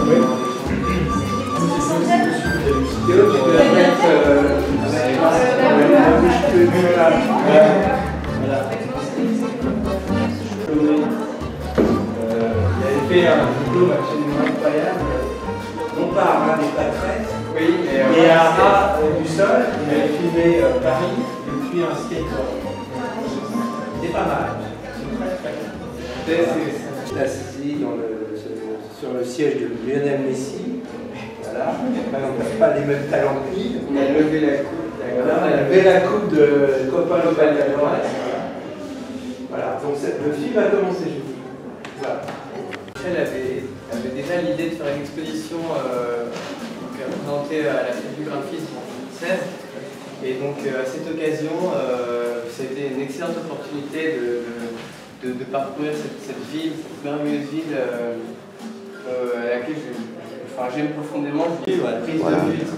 Oui. Théo, tu peux la mettre voilà. Il avait fait un diplôme absolument incroyable, non pas à ras des pâquerettes, oui, mais à ras du sol. Il avait filmé Paris depuis un skateboard. C'était pas mal. J'étais assis sur le siège de Lionel Messi. Voilà. On n'a pas les mêmes talents que lui. On a levé la coupe. Voilà, on a levé la coupe de Copa Libertadores. Voilà. Donc le film a commencé. Voilà. Elle avait déjà l'idée de faire une exposition présentée à la Fête du graphisme en 2016. Et donc à cette occasion, ça a été une excellente opportunité de parcourir cette ville, cette merveilleuse ville à laquelle j'aime profondément la prise de vue, etc.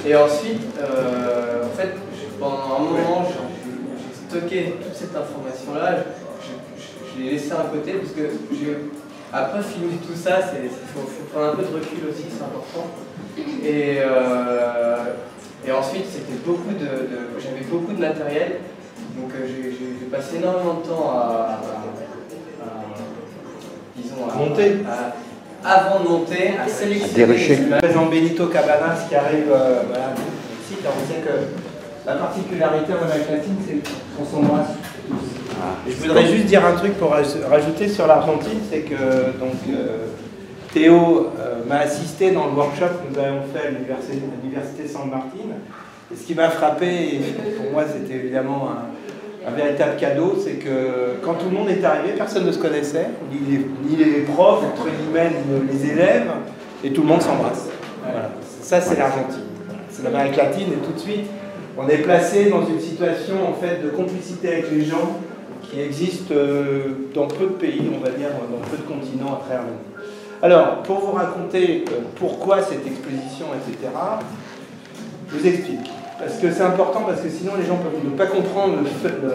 Et ensuite, en fait, pendant un moment, j'ai stocké toute cette information-là. Je l'ai laissé à côté parce que après filmer tout ça, il faut prendre un peu de recul aussi, c'est important. Et ensuite, j'avais beaucoup de matériel, donc j'ai passé énormément de temps à monter. Avant de monter, à sélectionner les images. Le président Benito Cabanas qui arrive voilà, ici, on sait que la particularité en Amérique latine, c'est qu'on s'embrasse tous. Et je voudrais juste dire un truc pour rajouter sur l'Argentine, c'est que donc, Théo m'a assisté dans le workshop que nous avons fait à l'université San Martin. Et ce qui m'a frappé, et pour moi c'était évidemment un véritable cadeau, c'est que quand tout le monde est arrivé, personne ne se connaissait, ni les profs, entre guillemets, ni les élèves, et tout le monde s'embrasse. Voilà. Ça c'est l'Argentine. C'est l'Amérique latine, et tout de suite, on est placé dans une situation en fait, de complicité avec les gens qui existe dans peu de pays, on va dire, dans peu de continents à travers le monde. Alors, pour vous raconter pourquoi cette exposition, etc., je vous explique. Parce que c'est important, parce que sinon les gens peuvent ne pas comprendre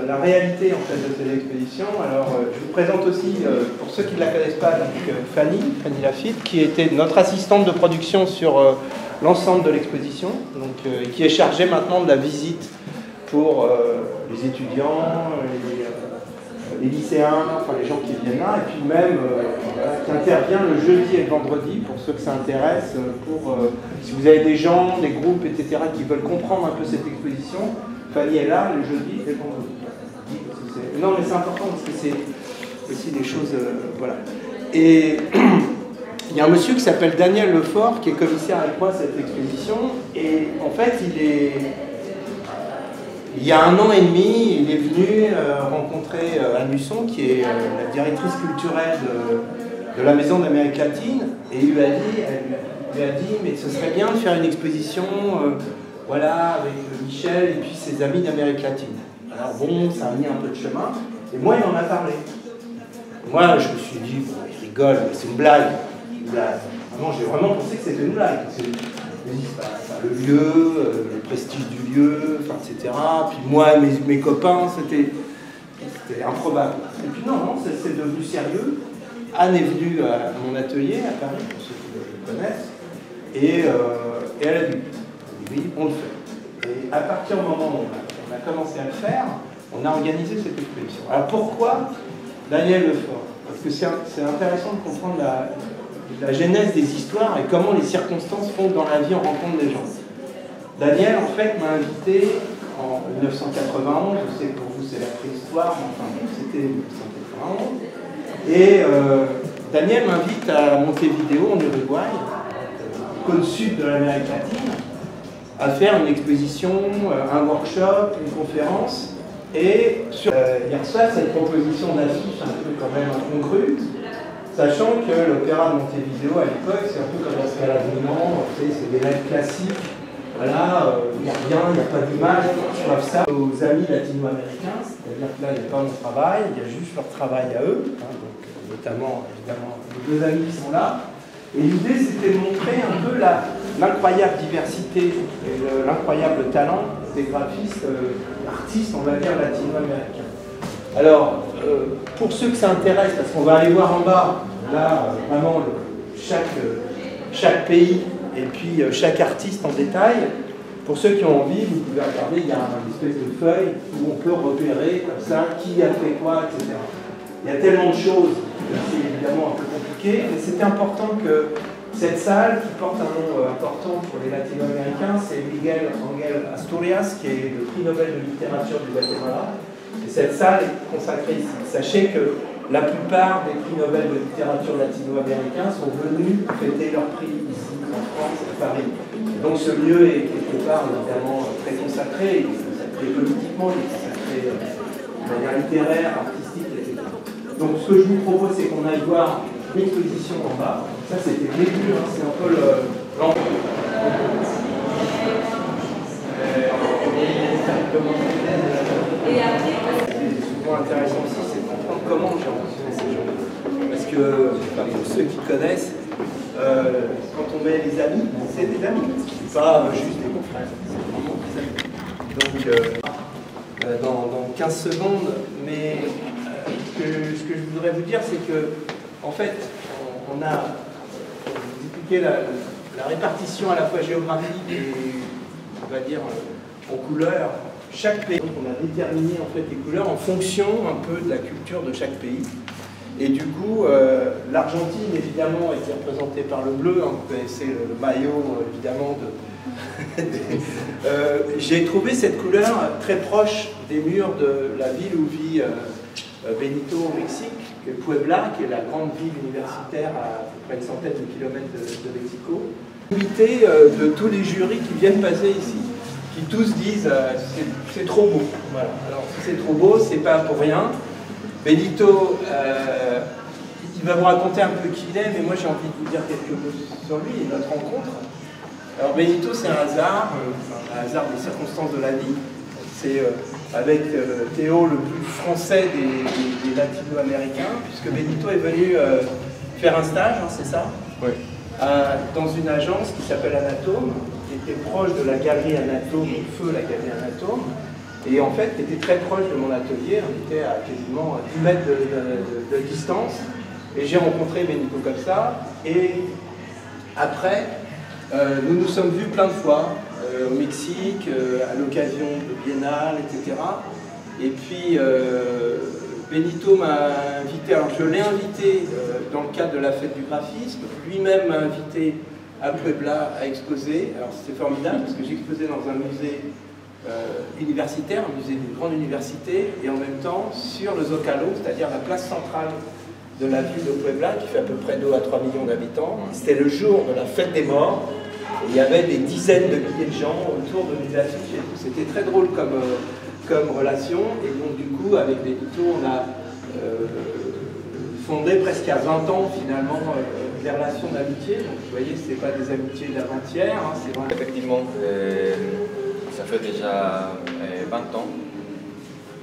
la réalité en fait, de cette exposition. Alors, je vous présente aussi, pour ceux qui ne la connaissent pas, donc, Fanny Lafitte, qui était notre assistante de production sur l'ensemble de l'exposition, qui est chargée maintenant de la visite pour les étudiants, les lycéens, enfin les gens qui viennent là, et puis même qui intervient le jeudi et le vendredi pour ceux que ça intéresse, si vous avez des gens, des groupes, etc. qui veulent comprendre un peu cette exposition, Fanny est là le jeudi et le vendredi. Non mais c'est important parce que c'est aussi des choses, voilà. Et il y a un monsieur qui s'appelle Daniel Lefort qui est commissaire avec moi à cette exposition, et en fait il y a 1 an et demi, il est venu rencontrer Anne Husson, qui est la directrice culturelle de la Maison d'Amérique latine, et elle lui a dit mais ce serait bien de faire une exposition voilà, avec Michel et puis ses amis d'Amérique latine. Alors bon, ça a mis un peu de chemin, et moi il en a parlé. Moi je me suis dit, bon, il rigole, c'est une blague. Vraiment, j'ai vraiment pensé que c'était une blague. Le lieu, le prestige du lieu, enfin, etc. Puis moi et mes copains, c'était improbable. Et puis non, c'est devenu sérieux. Anne est venue à mon atelier à Paris, pour ceux qui le connaissent, et elle a dit, oui, on le fait. Et à partir du moment où on a commencé à le faire, on a organisé cette exposition. Alors pourquoi Daniel Lefort? Parce que c'est intéressant de comprendre la genèse des histoires et comment les circonstances font que dans la vie on rencontre des gens. Daniel en fait m'a invité en 1991, je sais que pour vous c'est la préhistoire, mais enfin c'était 1991, et Daniel m'invite à Montevideo en Uruguay, côte sud de l'Amérique latine, à faire une exposition, un workshop, une conférence, et il reçoit cette proposition d'affiche un peu quand même incongrue, sachant que l'opéra de Montevideo à l'époque, c'est un peu comme la Scala Milan, c'est des lettres classiques, voilà, il n'y a rien, il n'y a pas d'image, je dois ça aux amis latino-américains, c'est-à-dire que là, il n'y a pas mon travail, il y a juste leur travail à eux, hein, donc, notamment, évidemment, les 2 amis qui sont là. Et l'idée, c'était de montrer un peu l'incroyable diversité et l'incroyable talent des graphistes, artistes, on va dire, latino-américains. Alors, pour ceux que ça intéresse, parce qu'on va aller voir en bas, là, vraiment, chaque pays et puis chaque artiste en détail. Pour ceux qui ont envie, vous pouvez regarder, il y a une espèce de feuille où on peut repérer comme ça qui a fait quoi, etc. Il y a tellement de choses que c'est évidemment un peu compliqué, mais c'était important que cette salle, qui porte un nom important pour les latino-américains, c'est Miguel Ángel Asturias, qui est le prix Nobel de littérature du Guatemala. Et cette salle est consacrée ici. Sachez que la plupart des prix Nobel de littérature latino-américains sont venus fêter leur prix ici, en France, à Paris. Donc ce lieu est quelque part évidemment très consacré, il est consacré politiquement, il est consacré de manière littéraire, artistique, etc. Donc ce que je vous propose, c'est qu'on aille voir l'exposition en bas. Ça c'était le début, hein, c'est un peu l'entrée. C'est souvent intéressant aussi, c'est de comprendre comment j'ai rencontré ces gens. Parce que, pour ceux qui connaissent, quand on met les amis, c'est des amis. C'est pas juste des confrères, c'est vraiment des amis. Donc, dans 15 secondes, mais ce que je voudrais vous dire, c'est que, en fait, on a expliqué la répartition à la fois géographique et, on va dire, en couleurs. Chaque pays, on a déterminé en fait les couleurs en fonction un peu de la culture de chaque pays. Et du coup, l'Argentine, évidemment, était représentée par le bleu. Hein, vous connaissez le maillot, évidemment. J'ai trouvé cette couleur très proche des murs de la ville où vit Benito au Mexique, que Puebla, qui est la grande ville universitaire à peu près une centaine de kilomètres de Mexico. Invité de tous les jurys qui viennent passer ici, qui tous disent c'est trop beau. Voilà. Alors si c'est trop beau, c'est pas pour rien. Benito, il va vous raconter un peu qui il est, mais moi j'ai envie de vous dire quelques mots sur lui et notre rencontre. Alors Benito, c'est un hasard des circonstances de la vie. C'est avec Théo le plus français des latino-américains, puisque Benito est venu faire un stage, hein, c'est ça? Oui. Dans une agence qui s'appelle Anatome, qui était proche de la galerie Anatome, Feu, la galerie Anatome. Et en fait, qui était très proche de mon atelier, on était à quasiment 10 mètres de distance. Et j'ai rencontré Benito comme ça. Et après, nous nous sommes vus plein de fois, au Mexique, à l'occasion de Biennale, etc. Et puis, Benito m'a invité, alors je l'ai invité dans le cadre de la fête du graphisme, lui-même m'a invité à Puebla à exposer. Alors c'était formidable parce que j'exposais dans un musée universitaire, un musée d'une grande université, et en même temps sur le Zocalo, c'est-à-dire la place centrale de la ville de Puebla, qui fait à peu près 2 à 3 millions d'habitants. C'était le jour de la fête des morts, et il y avait des dizaines de milliers de gens autour de mes affiches et tout. C'était très drôle comme relation, et donc du coup, avec Benito, on a fondé presque à 20 ans finalement des relations d'amitié. Donc vous voyez, ce n'est pas des amitiés d'avant-hier, hein, c'est vraiment... Effectivement, ça fait déjà 20 ans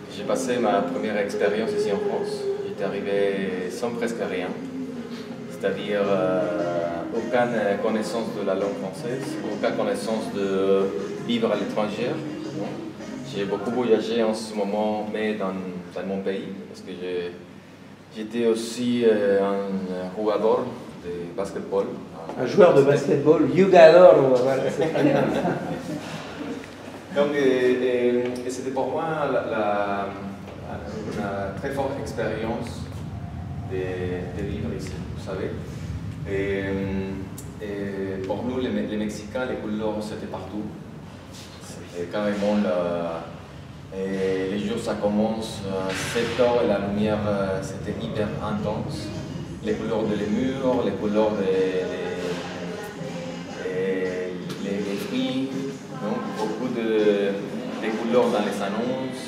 que j'ai passé ma première expérience ici en France. J'étais arrivé sans presque rien, c'est-à-dire aucune connaissance de la langue française, aucune connaissance de vivre à l'étranger. J'ai beaucoup voyagé en ce moment, mais dans mon pays, parce que j'étais aussi un joueur de basketball. Un joueur de basketball, jugador, voilà, c'est très bien. Donc, c'était pour moi une très forte expérience de vivre ici, vous savez. Et pour nous, les Mexicains, les couleurs, c'était partout. C'était carrément les jours, ça commence à 7 heures et la lumière, c'était hyper intense. Les couleurs des murs, les couleurs des fruits, donc beaucoup de couleurs dans les annonces.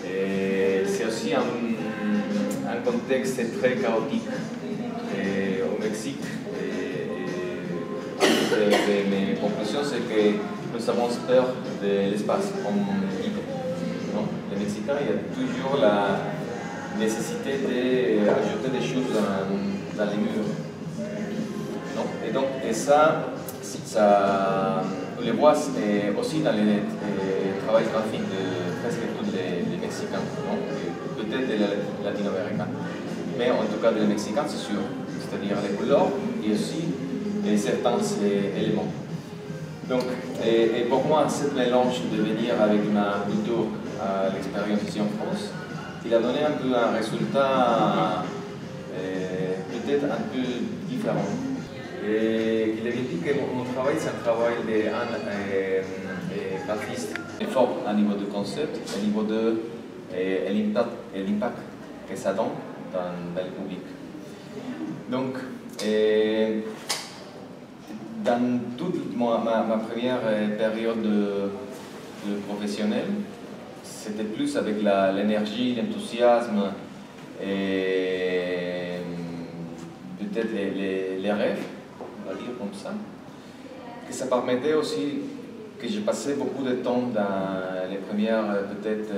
Et c'est aussi un contexte très chaotique au Mexique. Mes conclusions, c'est que nous avons peur de l'espace libre. Les Mexicains, il y a toujours la nécessité d'ajouter des choses dans les murs. Et donc, ça, on le voit aussi dans le travail graphique de presque tous les Mexicains, peut-être des Latino-Américains. Mais en tout cas, des Mexicains, c'est sûr. C'est-à-dire les couleurs, et aussi certains éléments. Donc, et pour moi, ce mélange de venir avec ma culture à l'expérience ici en France, il a donné un peu un résultat peut-être un peu différent. Et il avait dit que mon travail, c'est un travail d'un graphiste fort à niveau de concept, à niveau de l'impact que ça donne dans le public. Donc, dans toute ma première période de professionnelle, c'était plus avec l'énergie, l'enthousiasme et peut-être les rêves, on va dire comme ça, que ça permettait aussi que j'ai passé beaucoup de temps dans les premières peut-être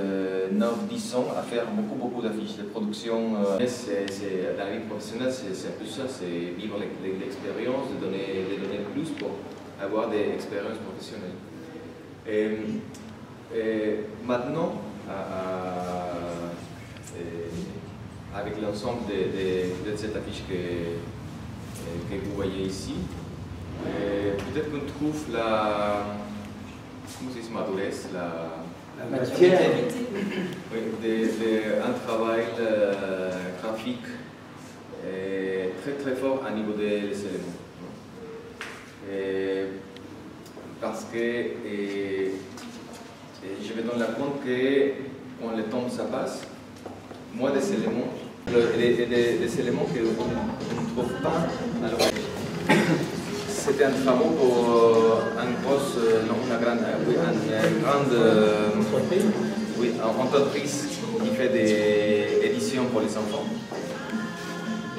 9-10 ans à faire beaucoup d'affiches, de production. Dans la vie professionnelle, c'est un peu ça, c'est vivre l'expérience, de donner plus pour avoir des expériences professionnelles. Et maintenant, avec l'ensemble de cette affiche que vous voyez ici, peut-être qu'on trouve comment se dit, madurez, la matière. Oui, un travail graphique très fort à niveau des éléments. Parce que je me donne la compte que quand le temps ça passe, moi des éléments, des éléments qu'on ne trouve pas à l'origine. C'était un travail pour une grande entreprise qui fait des éditions pour les enfants.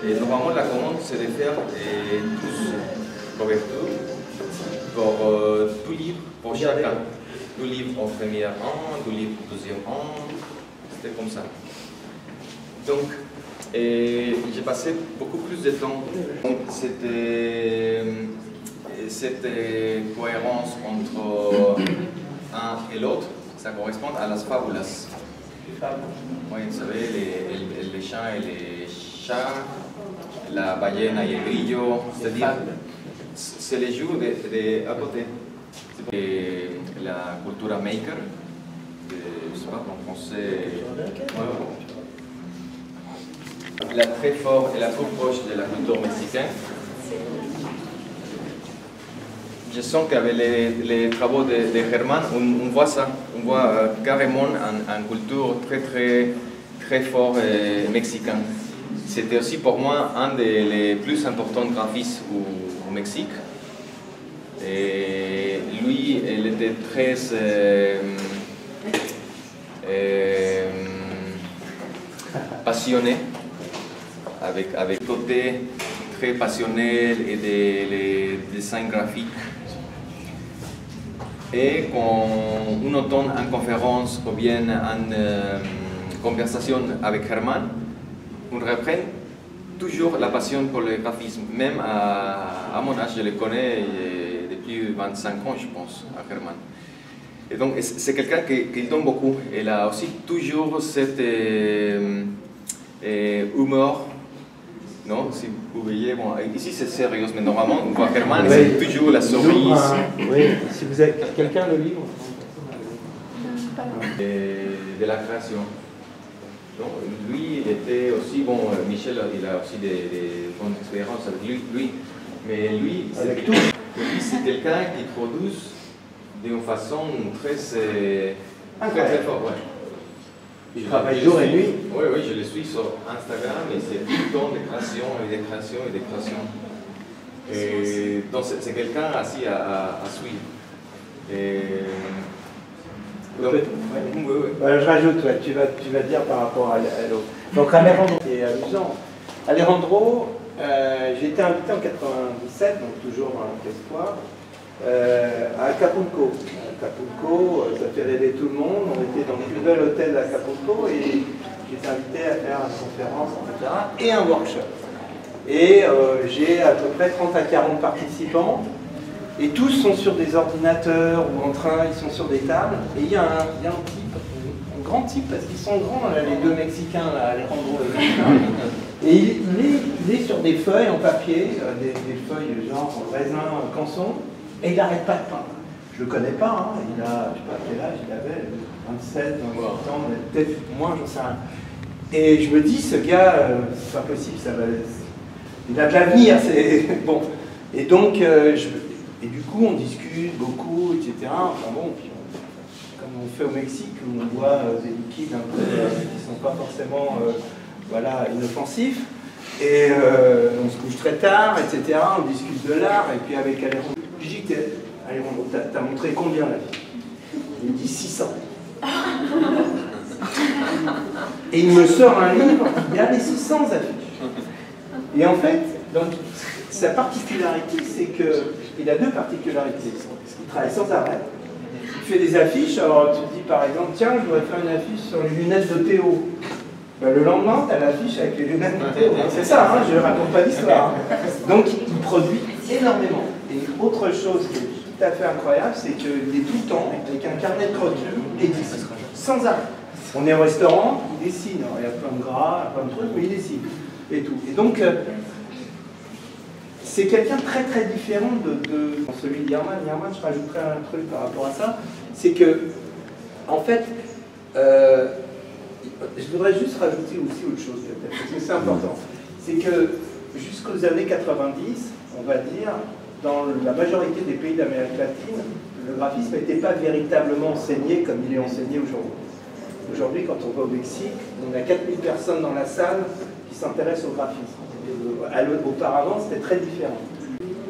Et normalement, la commande, c'est de faire 12 couvertures pour tout livre, pour chacun. 2 livres en première rang, 2 livres en deuxième rang, c'était comme ça. Donc, j'ai passé beaucoup plus de temps. Donc, c'était cette cohérence entre un et l'autre, ça correspond à las fábulas. Oui, vous savez, les chiens et les chats, la baleine et le grillo, c'est-à-dire, c'est les jours à côté. La cultura maker, je ne sais pas en français, la très forte et la plus proche de la culture mexicaine. Je sens qu'avec les travaux de Germán, on voit ça, on voit carrément une culture très fort mexicain. C'était aussi pour moi un des plus importants graphistes au Mexique. Et lui, il était très passionné, avec le côté très passionnel et des dessins graphiques. Et quand on entend en conférence ou bien en conversation avec Germán, on reprend toujours la passion pour le graphisme. Même à mon âge, je le connais depuis 25 ans, je pense, à Germán. Et donc, c'est quelqu'un qui donne beaucoup. Il a aussi toujours cet humour. Non, si vous voyez, bon, ici c'est sérieux, mais normalement, on voit Germán, c'est toujours la cerise. Oui, si vous avez quelqu'un le livre. De la création. Donc, lui, il était aussi, bon, Michel, il a aussi des bonnes expériences avec lui, mais lui, c'est quelqu'un qui produit d'une façon très forte. Ouais. Il travaille jour et nuit. Oui, je le suis sur Instagram et c'est tout le temps des créations et des créations et des créations. Et donc c'est quelqu'un assis à suivre. Donc, je rajoute, tu vas dire par rapport à l'autre. Donc Alejandro, c'est amusant. Alejandro, j'ai été invité en 97, donc toujours dans l'espoir, à Acapulco. Acapulco, ça fait rêver tout le monde. On était dans le plus bel hôtel d'Acapulco et j'étais invité à faire une conférence, etc. et un workshop. Et j'ai à peu près 30 à 40 participants. Et tous sont sur des ordinateurs ou en train, ils sont sur des tables. Et il y a un type, un grand type, parce qu'ils sont grands, là, les deux Mexicains, là, Alejandro et Et il est sur des feuilles en papier, des feuilles genre raisin, canson, et il n'arrête pas de peindre. Je le connais pas, hein. Il a, je sais pas quel âge il avait, 27, 28 ans, peut-être moins, j'en sais rien. Et je me dis, ce gars, c'est pas possible, ça va, il a de l'avenir, c'est bon. Et donc, et du coup, on discute beaucoup, etc. Enfin bon, puis comme on fait au Mexique, où on boit des liquides un peu qui ne sont pas forcément voilà, inoffensifs. Et on se couche très tard, etc. On discute de l'art, et puis avec Alejandro, je dis, Alejandro, t'as montré combien la vie? Il me dit 600. Et il me sort un livre, il y a les 600 affiches. Et en fait, donc, sa particularité, c'est qu'il a deux particularités. Il travaille sans arrêt. Il fait des affiches, alors tu te dis par exemple, tiens, je voudrais faire une affiche sur les lunettes de Théo. Ben, le lendemain, tu as l'affiche avec les lunettes de Théo. C'est ça, hein, je ne raconte pas l'histoire. Donc il produit énormément. Et autre chose qui est tout à fait incroyable, c'est qu'il est tout le temps avec un carnet de croquis et il dessine, sans arrêt. On est au restaurant, il dessine. Alors, il y a plein de gras, plein de trucs, mais il dessine. Et tout. Et donc, c'est quelqu'un de très très différent de celui d'Hermann. Hermann, je rajouterais un truc par rapport à ça, c'est que, en fait, je voudrais juste rajouter aussi autre chose, peut-être, parce que c'est important. C'est que jusqu'aux années 90, on va dire, dans la majorité des pays d'Amérique latine, le graphisme n'était pas véritablement enseigné comme il est enseigné aujourd'hui. Aujourd'hui, quand on va au Mexique, on a 4000 personnes dans la salle qui s'intéressent au graphisme. Auparavant, c'était très différent.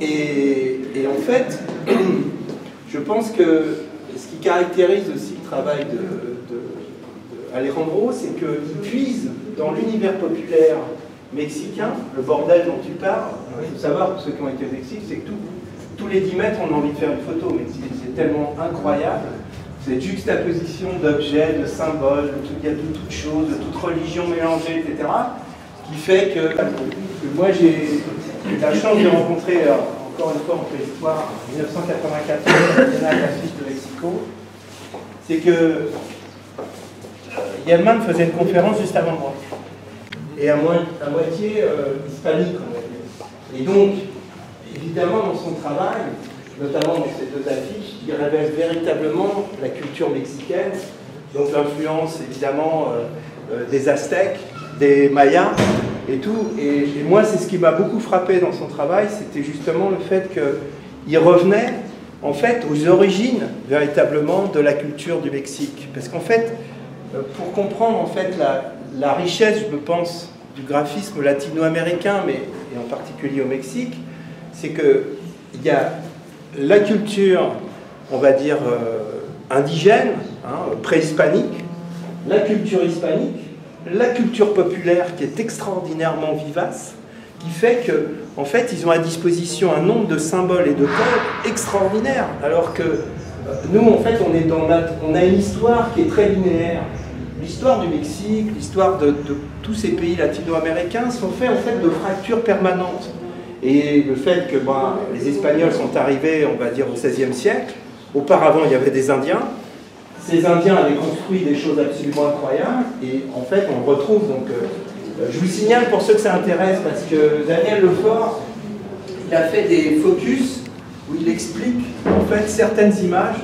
Et en fait, je pense que ce qui caractérise aussi le travail d'Alejandro, c'est qu'il puise dans l'univers populaire mexicain, le bordel dont tu parles. Il faut savoir, pour ceux qui ont été au Mexique, c'est que tous les 10 mètres, on a envie de faire une photo, mais c'est tellement incroyable. Cette juxtaposition d'objets, de symboles, il y a de toutes choses, de toute religion mélangée, etc., qui fait que moi j'ai eu la chance de rencontrer, encore une fois on fait l'histoire, en 1994, à la Biennale graphique de Mexico, c'est que Hermann faisait une conférence juste avant moi, et à moitié hispanique, on va dire. Et donc, évidemment, dans son travail, notamment dans ces deux affiches, il révèle véritablement la culture mexicaine, donc l'influence évidemment des Aztèques, des Mayas et tout. Et moi, c'est ce qui m'a beaucoup frappé dans son travail, c'était justement le fait qu'il revenait en fait aux origines véritablement de la culture du Mexique. Parce qu'en fait, pour comprendre en fait la richesse, je pense, du graphisme latino-américain, et en particulier au Mexique, c'est qu'il y a la culture, on va dire, indigène, hein, préhispanique, la culture hispanique, la culture populaire qui est extraordinairement vivace, qui fait qu'en fait, ils ont à disposition un nombre de symboles et de codes extraordinaires, alors que nous, en fait, on a une histoire qui est très linéaire. L'histoire du Mexique, l'histoire de tous ces pays latino-américains sont faits en fait de fractures permanentes. Et le fait que les Espagnols sont arrivés, on va dire, au XVIe siècle, auparavant il y avait des Indiens, ces Indiens avaient construit des choses absolument incroyables, et en fait on le retrouve, donc je vous signale pour ceux que ça intéresse, parce que Daniel Lefort, il a fait des focus où il explique en fait certaines images,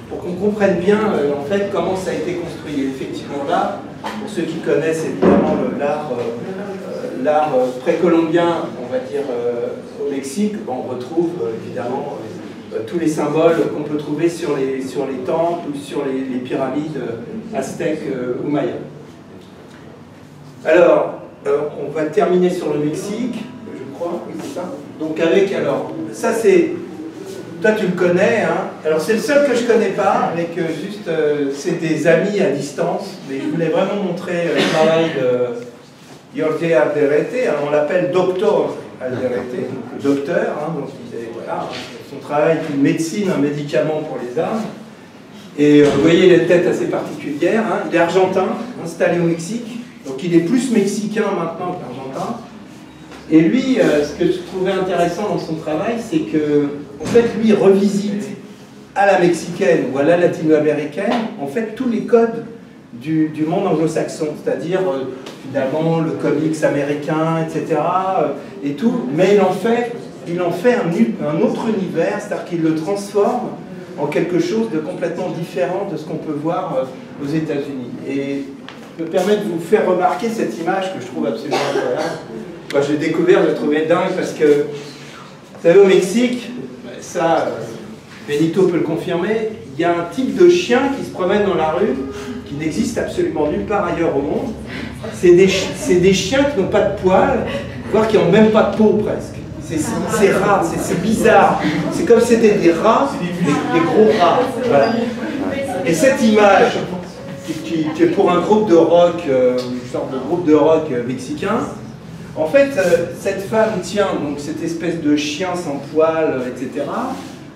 pour qu'on comprenne bien en fait comment ça a été construit. Et effectivement là, pour ceux qui connaissent évidemment l'art précolombien, on va dire, au Mexique, on retrouve évidemment tous les symboles qu'on peut trouver sur les temples ou sur les pyramides aztèques ou mayas. Alors, on va terminer sur le Mexique, je crois, oui c'est ça. Donc avec, alors, ça c'est, toi tu le connais, hein. Alors c'est le seul que je connais pas, avec juste, c'est des amis à distance, mais je voulais vraiment montrer le travail de Jorge Alderete, hein, on l'appelle Doctor Alderete, donc le docteur, hein, donc voilà, son travail est une médecine, un médicament pour les âmes. Et vous voyez les têtes assez particulières, hein. Il est argentin, installé au Mexique, donc il est plus mexicain maintenant qu'argentin. Et lui, ce que je trouvais intéressant dans son travail, c'est que, en fait, lui, il revisite à la mexicaine ou à la latino-américaine, en fait, tous les codes du monde anglo-saxon, c'est-à-dire finalement le comics américain, etc. Et tout, mais il en fait un autre univers, c'est-à-dire qu'il le transforme en quelque chose de complètement différent de ce qu'on peut voir aux États-Unis. Et je me permets de vous faire remarquer cette image que je trouve absolument incroyable. Quand je l'ai découvert, je l'ai trouvé dingue parce que, vous savez, au Mexique, ça, Benito peut le confirmer, il y a un type de chien qui se promène dans la rue qui n'existe absolument nulle part ailleurs au monde. C'est des chiens qui n'ont pas de poils, voire qui n'ont même pas de peau presque. C'est rare, c'est bizarre. C'est comme si c'était des rats, des gros rats. Voilà. Et cette image, qui est pour un groupe de rock, une sorte de groupe de rock mexicain, en fait, cette femme tient donc cette espèce de chien sans poils, etc.,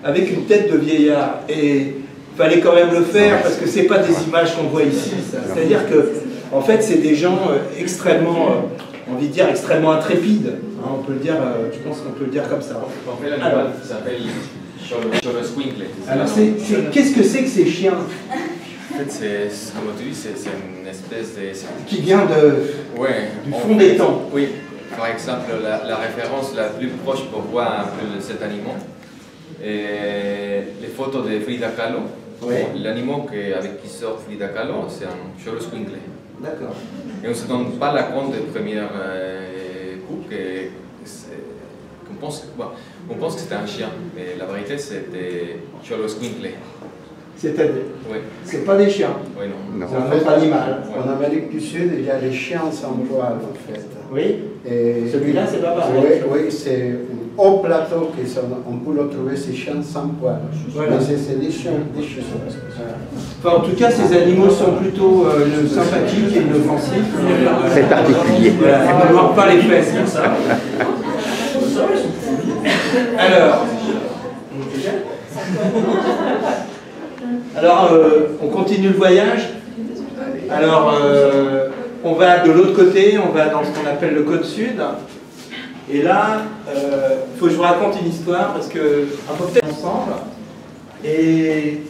avec une tête de vieillard. Et il fallait quand même le faire parce que c'est pas des images qu'on voit ici. C'est-à-dire que, en fait, c'est des gens extrêmement, on va dire, extrêmement intrépides. Hein, on peut le dire, je pense qu'on peut le dire comme ça. En fait, l'animal s'appelle Xoloscuincle. Alors, qu'est-ce que c'est que ces chiens? En fait, comme tu dis, c'est une espèce de... Qui vient du fond des temps. Oui. Par exemple, la référence la plus proche pour voir un peu cet animal, les photos de Frida Kahlo. Oui. L'animal avec qui sort Frida Kahlo, c'est un Xoloscuincle. D'accord. Et on ne se donne pas la compte de première coup on pense que c'était un chien, mais la vérité c'était Xoloscuincle. C'est-à-dire? Oui. C'est pas des chiens. Oui, non. C'est un autre animal. En Amérique du Sud, il y a les chiens sans poils, en fait. Oui. Celui-là, c'est pas pareil. Oui, c'est au plateau qu'on peut le trouver, ces chiens sans poils. Voilà. Mais c'est des chiens. Enfin, en tout cas, ces animaux sont plutôt sympathiques et inoffensifs. Très particulier. Voilà, on ne mord pas les fesses comme ça. Alors, on continue le voyage. Alors, on va de l'autre côté, on va dans ce qu'on appelle le côte sud. Et là, il faut que je vous raconte une histoire parce que un peu peut-être ensemble. Et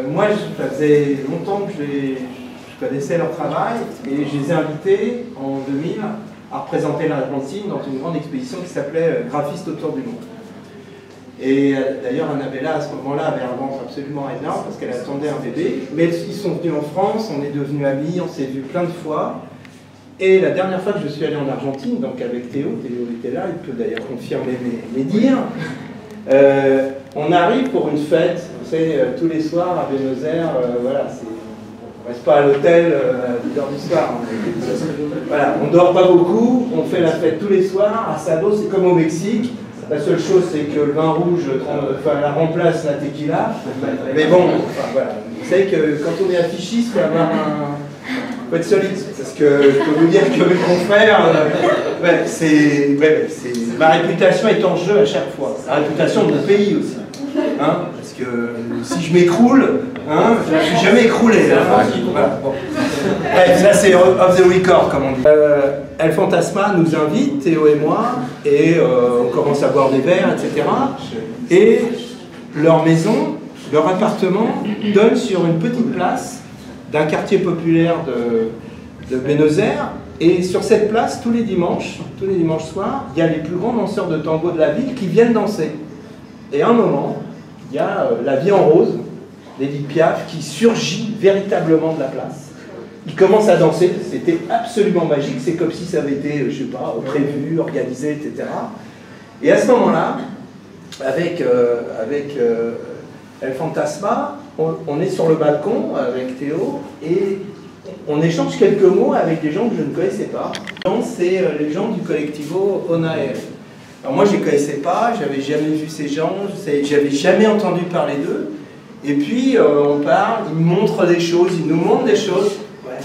moi, ça faisait longtemps que je connaissais leur travail et je les ai invités en 2000 à représenter l'Argentine dans une grande exposition qui s'appelait Graphistes autour du monde. Et d'ailleurs, Annabella, à ce moment-là, avait un ventre absolument énorme parce qu'elle attendait un bébé. Mais ils sont venus en France, on est devenus amis, on s'est vus plein de fois. Et la dernière fois que je suis allé en Argentine, donc avec Théo était là, il peut d'ailleurs confirmer mes dires, on arrive pour une fête, vous savez, tous les soirs à Buenos Aires, voilà, on ne reste pas à l'hôtel à 10h du soir. Voilà, on ne dort pas beaucoup, on fait la fête tous les soirs, à Sado, c'est comme au Mexique. La seule chose, c'est que le vin rouge la remplace la tequila. Mais bon, voilà. Vous savez que quand on est affichiste, il faut être solide. Parce que je peux vous dire que mes confrères, ma réputation est en jeu à chaque fois. La réputation de mon pays aussi. Hein, parce que si je m'écroule, hein, je ne suis jamais écroulé. Hein. Voilà, bon. Bref, là c'est off the record comme on dit. El Fantasma nous invite, Théo et moi, et on commence à boire des verres, etc. Et leur maison, leur appartement donne sur une petite place d'un quartier populaire de Buenos Aires. Et sur cette place, tous les dimanches soirs, il y a les plus grands danseurs de tango de la ville qui viennent danser. Et à un moment, il y a La Vie en rose, d'Edith Piaf, qui surgit véritablement de la place. Il commence à danser, c'était absolument magique, c'est comme si ça avait été, je sais pas, prévu, organisé, etc. Et à ce moment-là, avec El Fantasma, on est sur le balcon avec Théo, et on échange quelques mots avec des gens que je ne connaissais pas. C'est les gens du Colectivo Onaer. Alors moi je ne les connaissais pas, j'avais jamais vu ces gens, j'avais jamais entendu parler d'eux. Et puis on parle, ils me montrent des choses, ils nous montrent des choses. Ouais.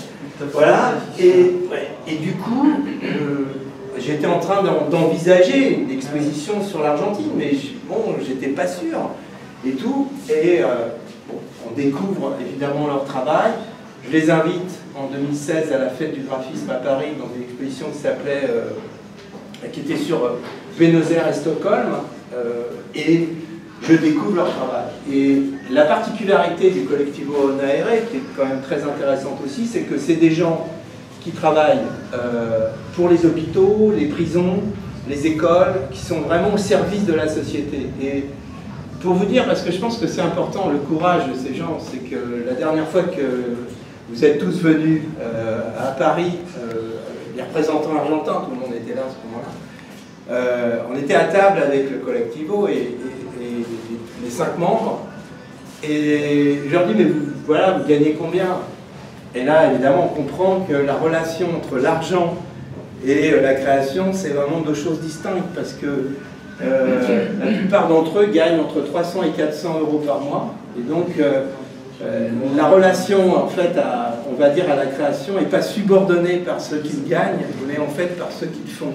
Voilà. Et du coup, j'étais en train d'envisager une exposition sur l'Argentine, mais bon, j'étais pas sûr. Et tout. Et bon, on découvre évidemment leur travail. Je les invite en 2016 à la fête du graphisme à Paris dans une exposition qui était sur Buenos Aires et Stockholm. Et je découvre leur travail. Et la particularité du Colectivo Naere, qui est quand même très intéressante aussi, c'est que c'est des gens qui travaillent pour les hôpitaux, les prisons, les écoles, qui sont vraiment au service de la société. Et pour vous dire, parce que je pense que c'est important, le courage de ces gens, c'est que la dernière fois que vous êtes tous venus à Paris, les représentants argentins, tout le monde était là à ce moment-là, on était à table avec le Colectivo et les 5 membres, et je leur dis, mais vous, voilà, vous gagnez combien? Et là, évidemment, on comprend que la relation entre l'argent et la création, c'est vraiment 2 choses distinctes, parce que la plupart d'entre eux gagnent entre 300 et 400 euros par mois, et donc la relation, en fait, on va dire à la création, n'est pas subordonnée par ceux qui gagnent, mais en fait par ceux qui le font.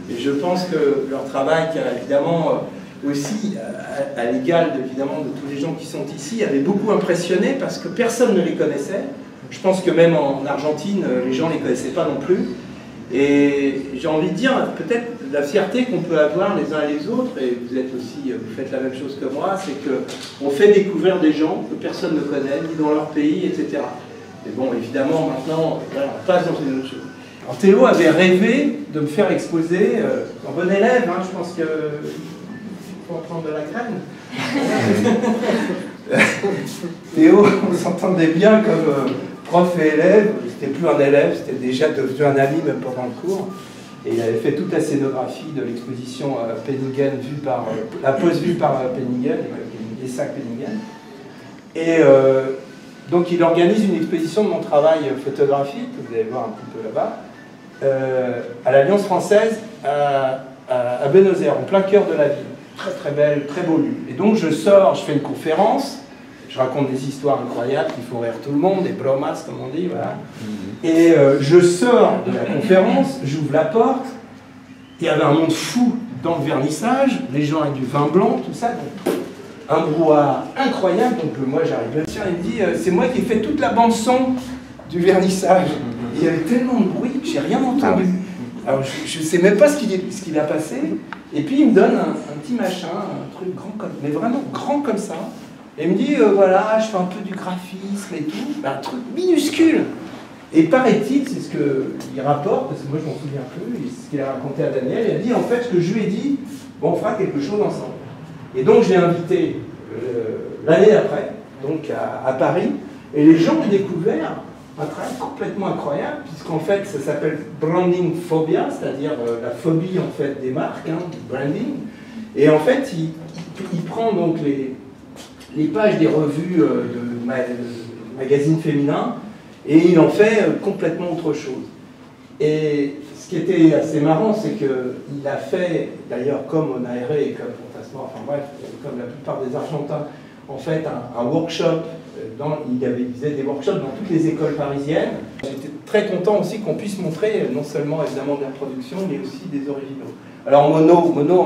Et je pense que leur travail, qui a évidemment aussi, à l'égal évidemment de tous les gens qui sont ici, avait beaucoup impressionné parce que personne ne les connaissait. Je pense que même en Argentine, les gens ne les connaissaient pas non plus. Et j'ai envie de dire, peut-être la fierté qu'on peut avoir les uns et les autres, et vous êtes aussi, vous faites la même chose que moi, c'est qu'on fait découvrir des gens que personne ne connaît, ni dans leur pays, etc. Et bon, évidemment, maintenant, on passe dans une autre chose. Alors, Théo avait rêvé de me faire exposer, en bon élève, hein, je pense que faut en prendre de la graine. Théo, on s'entendait bien comme prof et élève, c'était plus un élève, c'était déjà devenu un ami même pendant le cours. Et il avait fait toute la scénographie de l'exposition Penningen, la pose vue par Penningen, Isaac Penningen. Et donc il organise une exposition de mon travail photographique, que vous allez voir un petit peu là-bas, à l'Alliance française à Buenos Aires, en plein cœur de la ville. Très très belle, très beau lieu. Et donc je sors, je fais une conférence, je raconte des histoires incroyables qui font rire tout le monde, des bromas comme on dit, voilà. Et je sors de la conférence, j'ouvre la porte, il y avait un monde fou dans le vernissage, les gens avec du vin blanc, tout ça, donc un brouhaha incroyable. Donc moi j'arrive là, il me dit, c'est moi qui ai fait toute la bande son du vernissage. Et il y avait tellement de bruit que j'ai rien entendu. Alors je ne sais même pas ce qu'il a passé, et puis il me donne un petit machin, un truc grand comme, mais vraiment grand comme ça. Et il me dit, voilà, je fais un peu du graphisme et tout, un truc minuscule. Et paraît-il, c'est ce qu'il rapporte, parce que moi je m'en souviens plus, c'est ce qu'il a raconté à Daniel, il a dit en fait ce que je lui ai dit, bon, on fera quelque chose ensemble. Et donc je l'ai invité l'année d'après, donc à Paris, et les gens ont découvert un travail complètement incroyable, puisqu'en fait ça s'appelle branding phobia, c'est-à-dire la phobie en fait des marques, hein, du branding. Et en fait il prend donc les pages des revues de magazines féminins, et il en fait complètement autre chose. Et ce qui était assez marrant, c'est qu'il a fait, d'ailleurs comme Naere et comme Fantasma, enfin bref, comme la plupart des Argentins, en fait un workshop, il faisait des workshops dans toutes les écoles parisiennes. J'étais très content aussi qu'on puisse montrer non seulement évidemment de la production, mais aussi des originaux. Alors Mono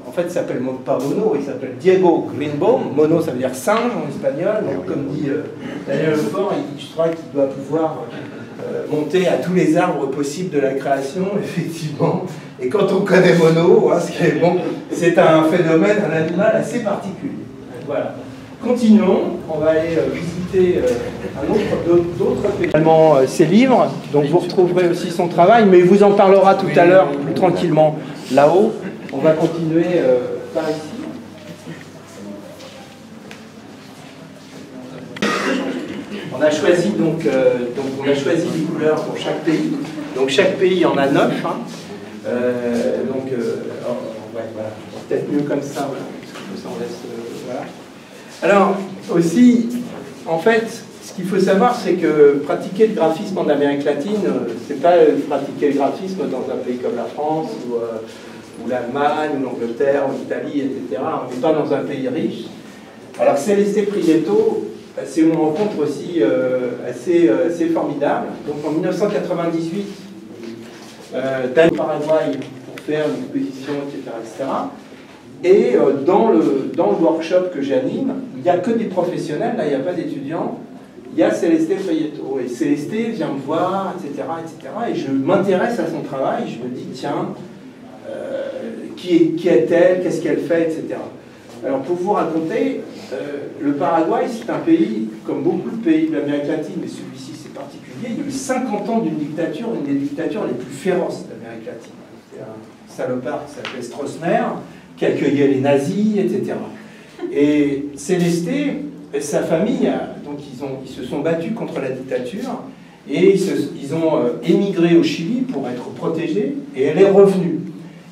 en fait, il s'appelle pas Mono, il s'appelle Diego Greenbaum. Mono, ça veut dire singe en espagnol. Donc, comme dit Daniel Lefort, je crois qu'il doit pouvoir monter à tous les arbres possibles de la création, effectivement. Et quand on connaît Mono, hein, c'est un phénomène, un animal assez particulier. Voilà. Continuons, on va aller visiter d'autres pays. Également ses livres, donc vous retrouverez aussi son travail, mais il vous en parlera tout à l'heure, plus tranquillement, là-haut. On va continuer par ici. On a choisi on a choisi des couleurs pour chaque pays. Donc chaque pays en a 9. Hein. Ouais, voilà. Peut-être mieux comme ça, voilà. Parce que ça, on laisse, voilà. Alors, aussi, en fait, ce qu'il faut savoir, c'est que pratiquer le graphisme en Amérique latine, c'est pas pratiquer le graphisme dans un pays comme la France, ou l'Allemagne, ou l'Angleterre, ou l'Italie, etc. On n'est pas dans un pays riche. Alors, Celeste Prieto, c'est une rencontre aussi assez formidable. Donc, en 1998, dans le Paraguay, pour faire une exposition, etc. Et dans le workshop que j'anime, il n'y a que des professionnels, là il n'y a pas d'étudiants, il y a Celeste Prieto. Et Celeste vient me voir, etc. Et je m'intéresse à son travail, je me dis, tiens, qui est-elle, qu'est-ce qu'elle fait, etc. Alors pour vous raconter, le Paraguay, c'est un pays, comme beaucoup de pays de l'Amérique latine, mais celui-ci c'est particulier, il y a eu 50 ans d'une dictature, une des dictatures les plus féroces d'Amérique latine. C'est un salopard qui s'appelait Stroessner, qui accueillait les nazis, etc. Et Celesté et sa famille, donc ils se sont battus contre la dictature, et ils ont émigré au Chili pour être protégés, et elle est revenue.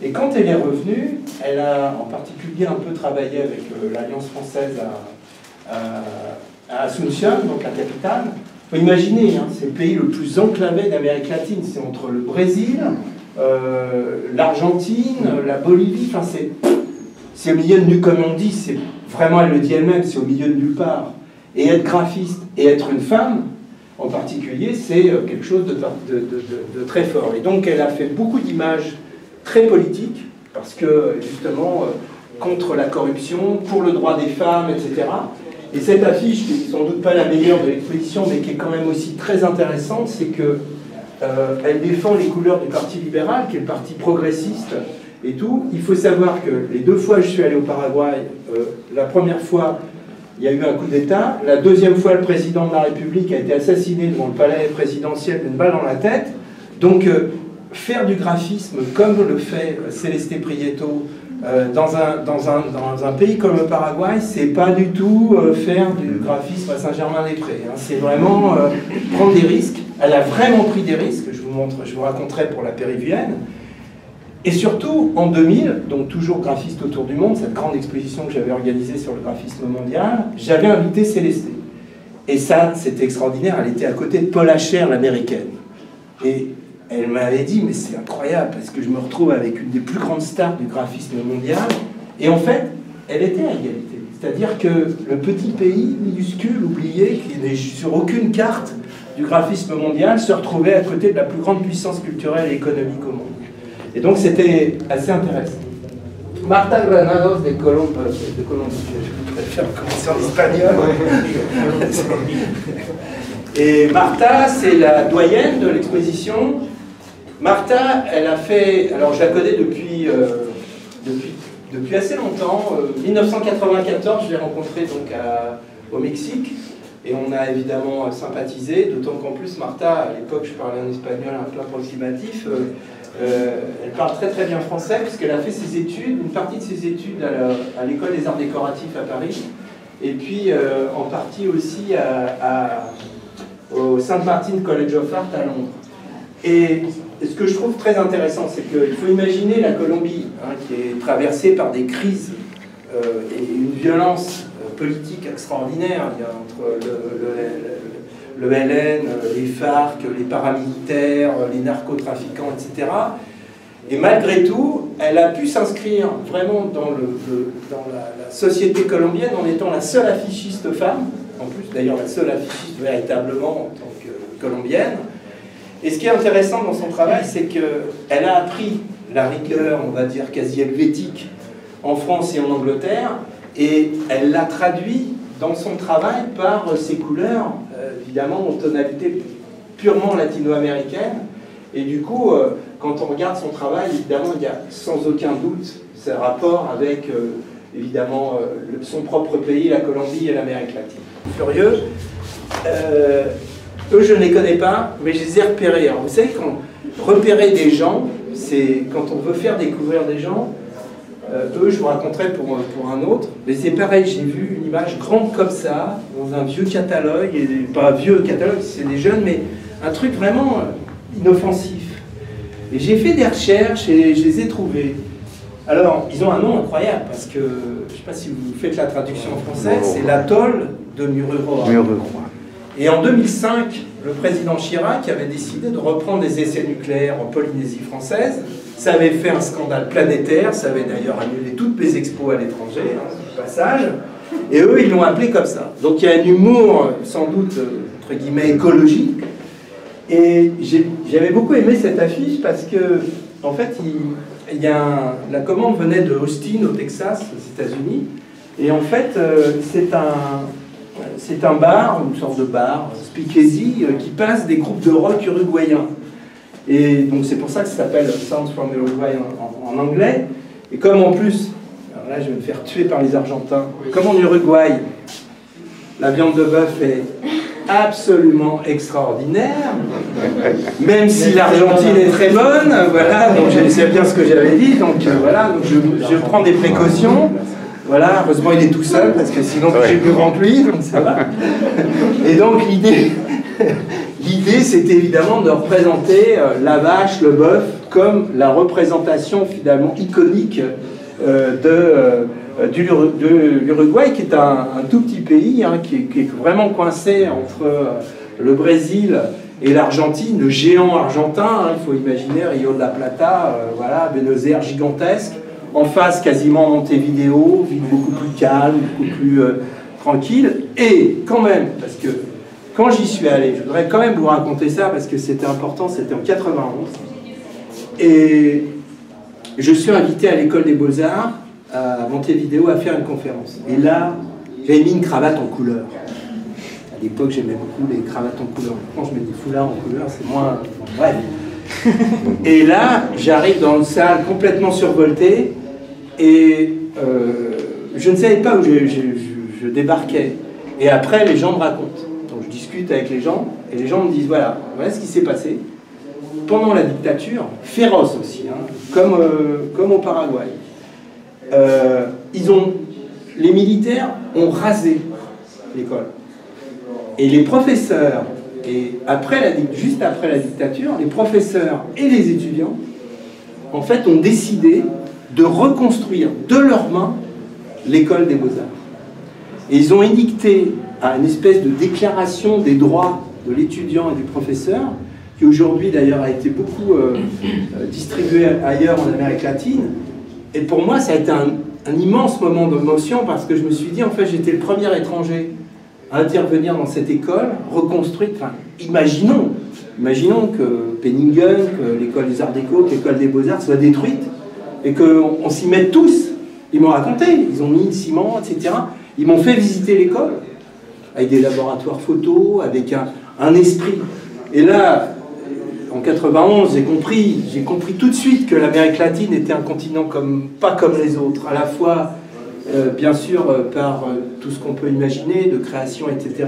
Et quand elle est revenue, elle a en particulier un peu travaillé avec l'Alliance française à Asunción, donc la capitale. Il faut imaginer, hein, c'est le pays le plus enclavé d'Amérique latine. C'est entre le Brésil, l'Argentine, la Bolivie. Enfin, c'est au milieu de nulle, comme on dit, c'est vraiment, elle le dit elle-même, c'est au milieu de nulle part. Et être graphiste et être une femme, en particulier, c'est quelque chose de très fort. Et donc, elle a fait beaucoup d'images très politique, parce que justement, contre la corruption, pour le droit des femmes, etc. Et cette affiche, qui n'est sans doute pas la meilleure de l'exposition, mais qui est quand même aussi très intéressante, c'est que elle défend les couleurs du Parti libéral, qui est le parti progressiste et tout. Il faut savoir que les 2 fois que je suis allé au Paraguay, la première fois, il y a eu un coup d'État. La deuxième fois, le président de la République a été assassiné devant le palais présidentiel d'une balle dans la tête. Donc, faire du graphisme comme le fait Celesté Prieto dans un pays comme le Paraguay, c'est pas du tout faire du graphisme à Saint-Germain-des-Prés. Hein. C'est vraiment prendre des risques. Elle a vraiment pris des risques, je vous raconterai pour la Péruvienne. Et surtout, en 2000, donc toujours graphiste autour du monde, cette grande exposition que j'avais organisée sur le graphisme mondial, j'avais invité Celesté. Et ça, c'était extraordinaire, elle était à côté de Paula Scher, l'américaine. Et elle m'avait dit, mais c'est incroyable, parce que je me retrouve avec une des plus grandes stars du graphisme mondial. Et en fait, elle était à égalité. C'est-à-dire que le petit pays minuscule, oublié, qui n'est sur aucune carte du graphisme mondial, se retrouvait à côté de la plus grande puissance culturelle et économique au monde. Et donc c'était assez intéressant. Marta Granados de Colombie, je préfère commencer en espagnol. Et Marta, c'est la doyenne de l'exposition. Marta, elle a fait, alors je la connais depuis assez longtemps. 1994, je l'ai rencontrée donc au Mexique. Et on a évidemment sympathisé, d'autant qu'en plus Marta, à l'époque je parlais en espagnol un peu approximatif, elle parle très très bien français puisqu'elle a fait ses études, une partie de ses études à l'école des arts décoratifs à Paris, et puis en partie aussi au St. Martin College of Art à Londres. Et ce que je trouve très intéressant, c'est qu'il faut imaginer la Colombie, hein, qui est traversée par des crises et une violence politique extraordinaire. Il y a entre le LN, les FARC, les paramilitaires, les narcotrafiquants, etc. Et malgré tout, elle a pu s'inscrire vraiment dans la société colombienne en étant la seule affichiste femme, en plus d'ailleurs la seule affichiste véritablement en tant que colombienne. Et ce qui est intéressant dans son travail, c'est qu'elle a appris la rigueur, on va dire, quasi helvétique en France et en Angleterre, et elle l'a traduit dans son travail par ses couleurs, évidemment en tonalité purement latino-américaine. Et du coup, quand on regarde son travail, évidemment, il y a sans aucun doute ce rapport avec, évidemment, son propre pays, la Colombie et l'Amérique latine. Furieux. Eux, je ne les connais pas, mais je les ai repérés. Alors, vous savez, quand repérer des gens, c'est quand on veut faire découvrir des gens. Eux, je vous raconterai pour un autre. Mais c'est pareil, j'ai vu une image grande comme ça, dans un vieux catalogue, et pas vieux catalogue, c'est des jeunes, mais un truc vraiment inoffensif. Et j'ai fait des recherches et je les ai trouvés. Alors, ils ont un nom incroyable, parce que, je ne sais pas si vous faites la traduction en français, c'est l'atoll de Mururoa. Et en 2005, le président Chirac avait décidé de reprendre des essais nucléaires en Polynésie française. Ça avait fait un scandale planétaire, ça avait d'ailleurs annulé toutes les expos à l'étranger, hein, au passage. Et eux, ils l'ont appelé comme ça. Donc il y a un humour, sans doute, entre guillemets, écologique. Et j'avais beaucoup aimé cette affiche parce que, en fait, la commande venait de Austin, au Texas, aux États-Unis. Et en fait, c'est un bar, une sorte de bar, speakeasy, qui passe des groupes de rock uruguayens. Et donc c'est pour ça que ça s'appelle Sounds from Uruguay en anglais. Et comme en plus, Alors là, je vais me faire tuer par les Argentins. Comme en Uruguay, la viande de bœuf est absolument extraordinaire, même si l'Argentine est très bonne, voilà, donc c'est bien ce que j'avais dit, donc voilà, donc je prends des précautions, voilà, heureusement il est tout seul, parce que sinon j'ai plus grand que lui, donc ça va. Et donc l'idée c'était évidemment de représenter la vache, le bœuf, comme la représentation finalement iconique de l'Uruguay, qui est un tout petit pays, hein, qui est vraiment coincé entre le Brésil et l'Argentine, le géant argentin, hein, il faut imaginer Rio de la Plata, voilà, Buenos Aires gigantesque, en face quasiment Montevideo, ville beaucoup plus calme, beaucoup plus tranquille, et quand même, parce que quand j'y suis allé, je voudrais quand même vous raconter ça, parce que c'était important, c'était en 91, et je suis invité à l'école des Beaux-Arts, à Montevideo, à faire une conférence. Et là, j'avais mis une cravate en couleur. À l'époque, j'aimais beaucoup les cravates en couleur. Quand je mets des foulards en couleur, c'est moins... Bref. Et là, j'arrive dans une salle complètement survoltée, et je ne savais pas où je débarquais. Et après, les gens me racontent. Donc je discute avec les gens, et les gens me disent, voilà ce qui s'est passé. Pendant la dictature, féroce aussi, hein, comme au Paraguay, les militaires ont rasé l'école. Et les professeurs, et juste après la dictature, les professeurs et les étudiants, en fait, ont décidé de reconstruire de leurs mains l'école des Beaux-Arts. Et ils ont édicté à une espèce de déclaration des droits de l'étudiant et du professeur, qui aujourd'hui d'ailleurs a été beaucoup distribuée ailleurs en Amérique latine. Et pour moi, ça a été un immense moment d'émotion, parce que je me suis dit, en fait, j'étais le premier étranger à intervenir dans cette école, reconstruite. Enfin, imaginons que Penningen, que l'école des Arts Déco, que l'école des Beaux-Arts soit détruite, et qu'on s'y mette tous. Ils m'ont raconté, ils ont mis le ciment, etc. Ils m'ont fait visiter l'école, avec des laboratoires photos, avec un esprit. Et là, en 91, j'ai compris tout de suite que l'Amérique latine était un continent pas comme les autres, à la fois, bien sûr, par tout ce qu'on peut imaginer, de création, etc.,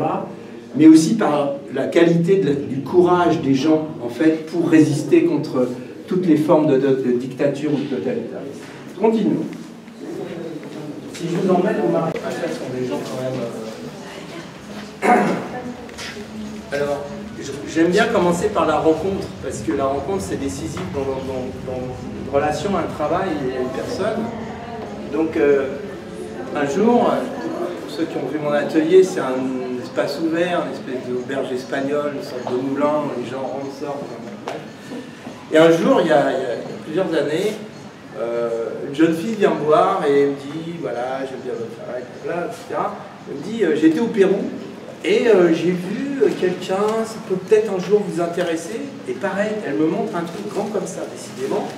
mais aussi par la qualité du courage des gens, en fait, pour résister contre toutes les formes de dictature ou de totalitarisme. Continuons. Si je vous emmène au Marais, ce sont des gens quand même... Alors, j'aime bien commencer par la rencontre, parce que la rencontre, c'est décisif dans une relation, un travail et une personne. Donc, un jour, pour ceux qui ont vu mon atelier, c'est un espace ouvert, une espèce d'auberge espagnole, une sorte de moulin où les gens rentrent, sortent. Et un jour, il y a plusieurs années, une jeune fille vient me voir et me dit, voilà, j'aime bien votre travail, etc. Elle me dit, j'étais au Pérou et j'ai vu quelqu'un, ça peut peut-être un jour vous intéresser. Et pareil, elle me montre un truc grand comme ça, décidément.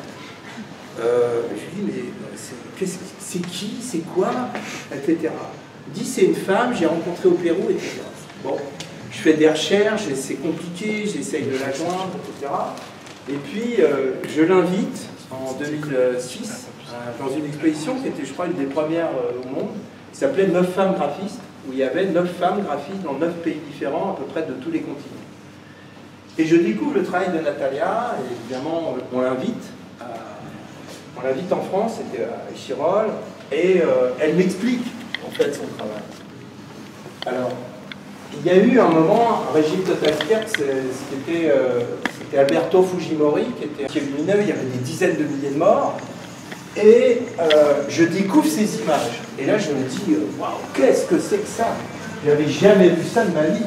Je lui dis, mais c'est qui, c'est quoi, etc. Elle me dit, c'est une femme, j'ai rencontré au Pérou, etc. Bon, je fais des recherches, c'est compliqué, j'essaye de la joindre, etc. Et puis, je l'invite en 2006 dans une exposition qui était, je crois, une des premières au monde, qui s'appelait 9 femmes graphistes, où il y avait 9 femmes graphistes dans 9 pays différents, à peu près de tous les continents. Et je découvre le travail de Natalia, et évidemment, on l'invite en France, c'était à Échirolles, et elle m'explique, en fait, son travail. Alors, il y a eu un moment, un régime totalitaire, c'était Alberto Fujimori, qui est lumineux, il y avait des dizaines de milliers de morts, et je découvre ces images. Et là, je me dis, waouh, qu'est-ce que c'est que ça? Je n'avais jamais vu ça de ma vie.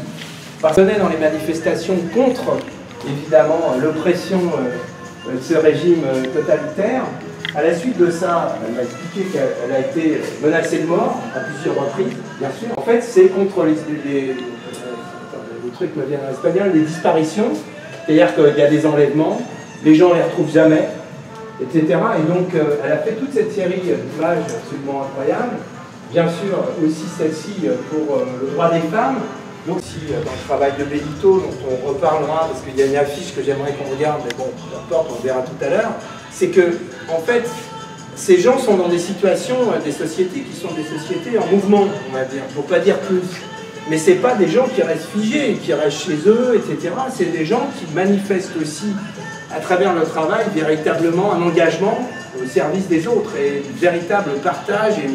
Parce qu'on est dans les manifestations contre, évidemment, l'oppression de ce régime totalitaire. À la suite de ça, elle m'a expliqué qu'elle a été menacée de mort à plusieurs reprises, bien sûr. En fait, c'est contre le truc me vient en espagnol, les disparitions, c'est-à-dire qu'il y a des enlèvements, les gens ne les retrouvent jamais, etc. Et donc, elle a fait toute cette série d'images absolument incroyables, bien sûr aussi celle-ci pour le droit des femmes, donc aussi dans le travail de Benito, dont on reparlera, parce qu'il y a une affiche que j'aimerais qu'on regarde, mais bon, peu importe, on verra tout à l'heure, c'est que, en fait, ces gens sont dans des situations, des sociétés qui sont des sociétés en mouvement, on va dire, pour pas dire plus. Mais ce n'est pas des gens qui restent figés, qui restent chez eux, etc. C'est des gens qui manifestent aussi, à travers le travail, véritablement un engagement au service des autres, et un véritable partage et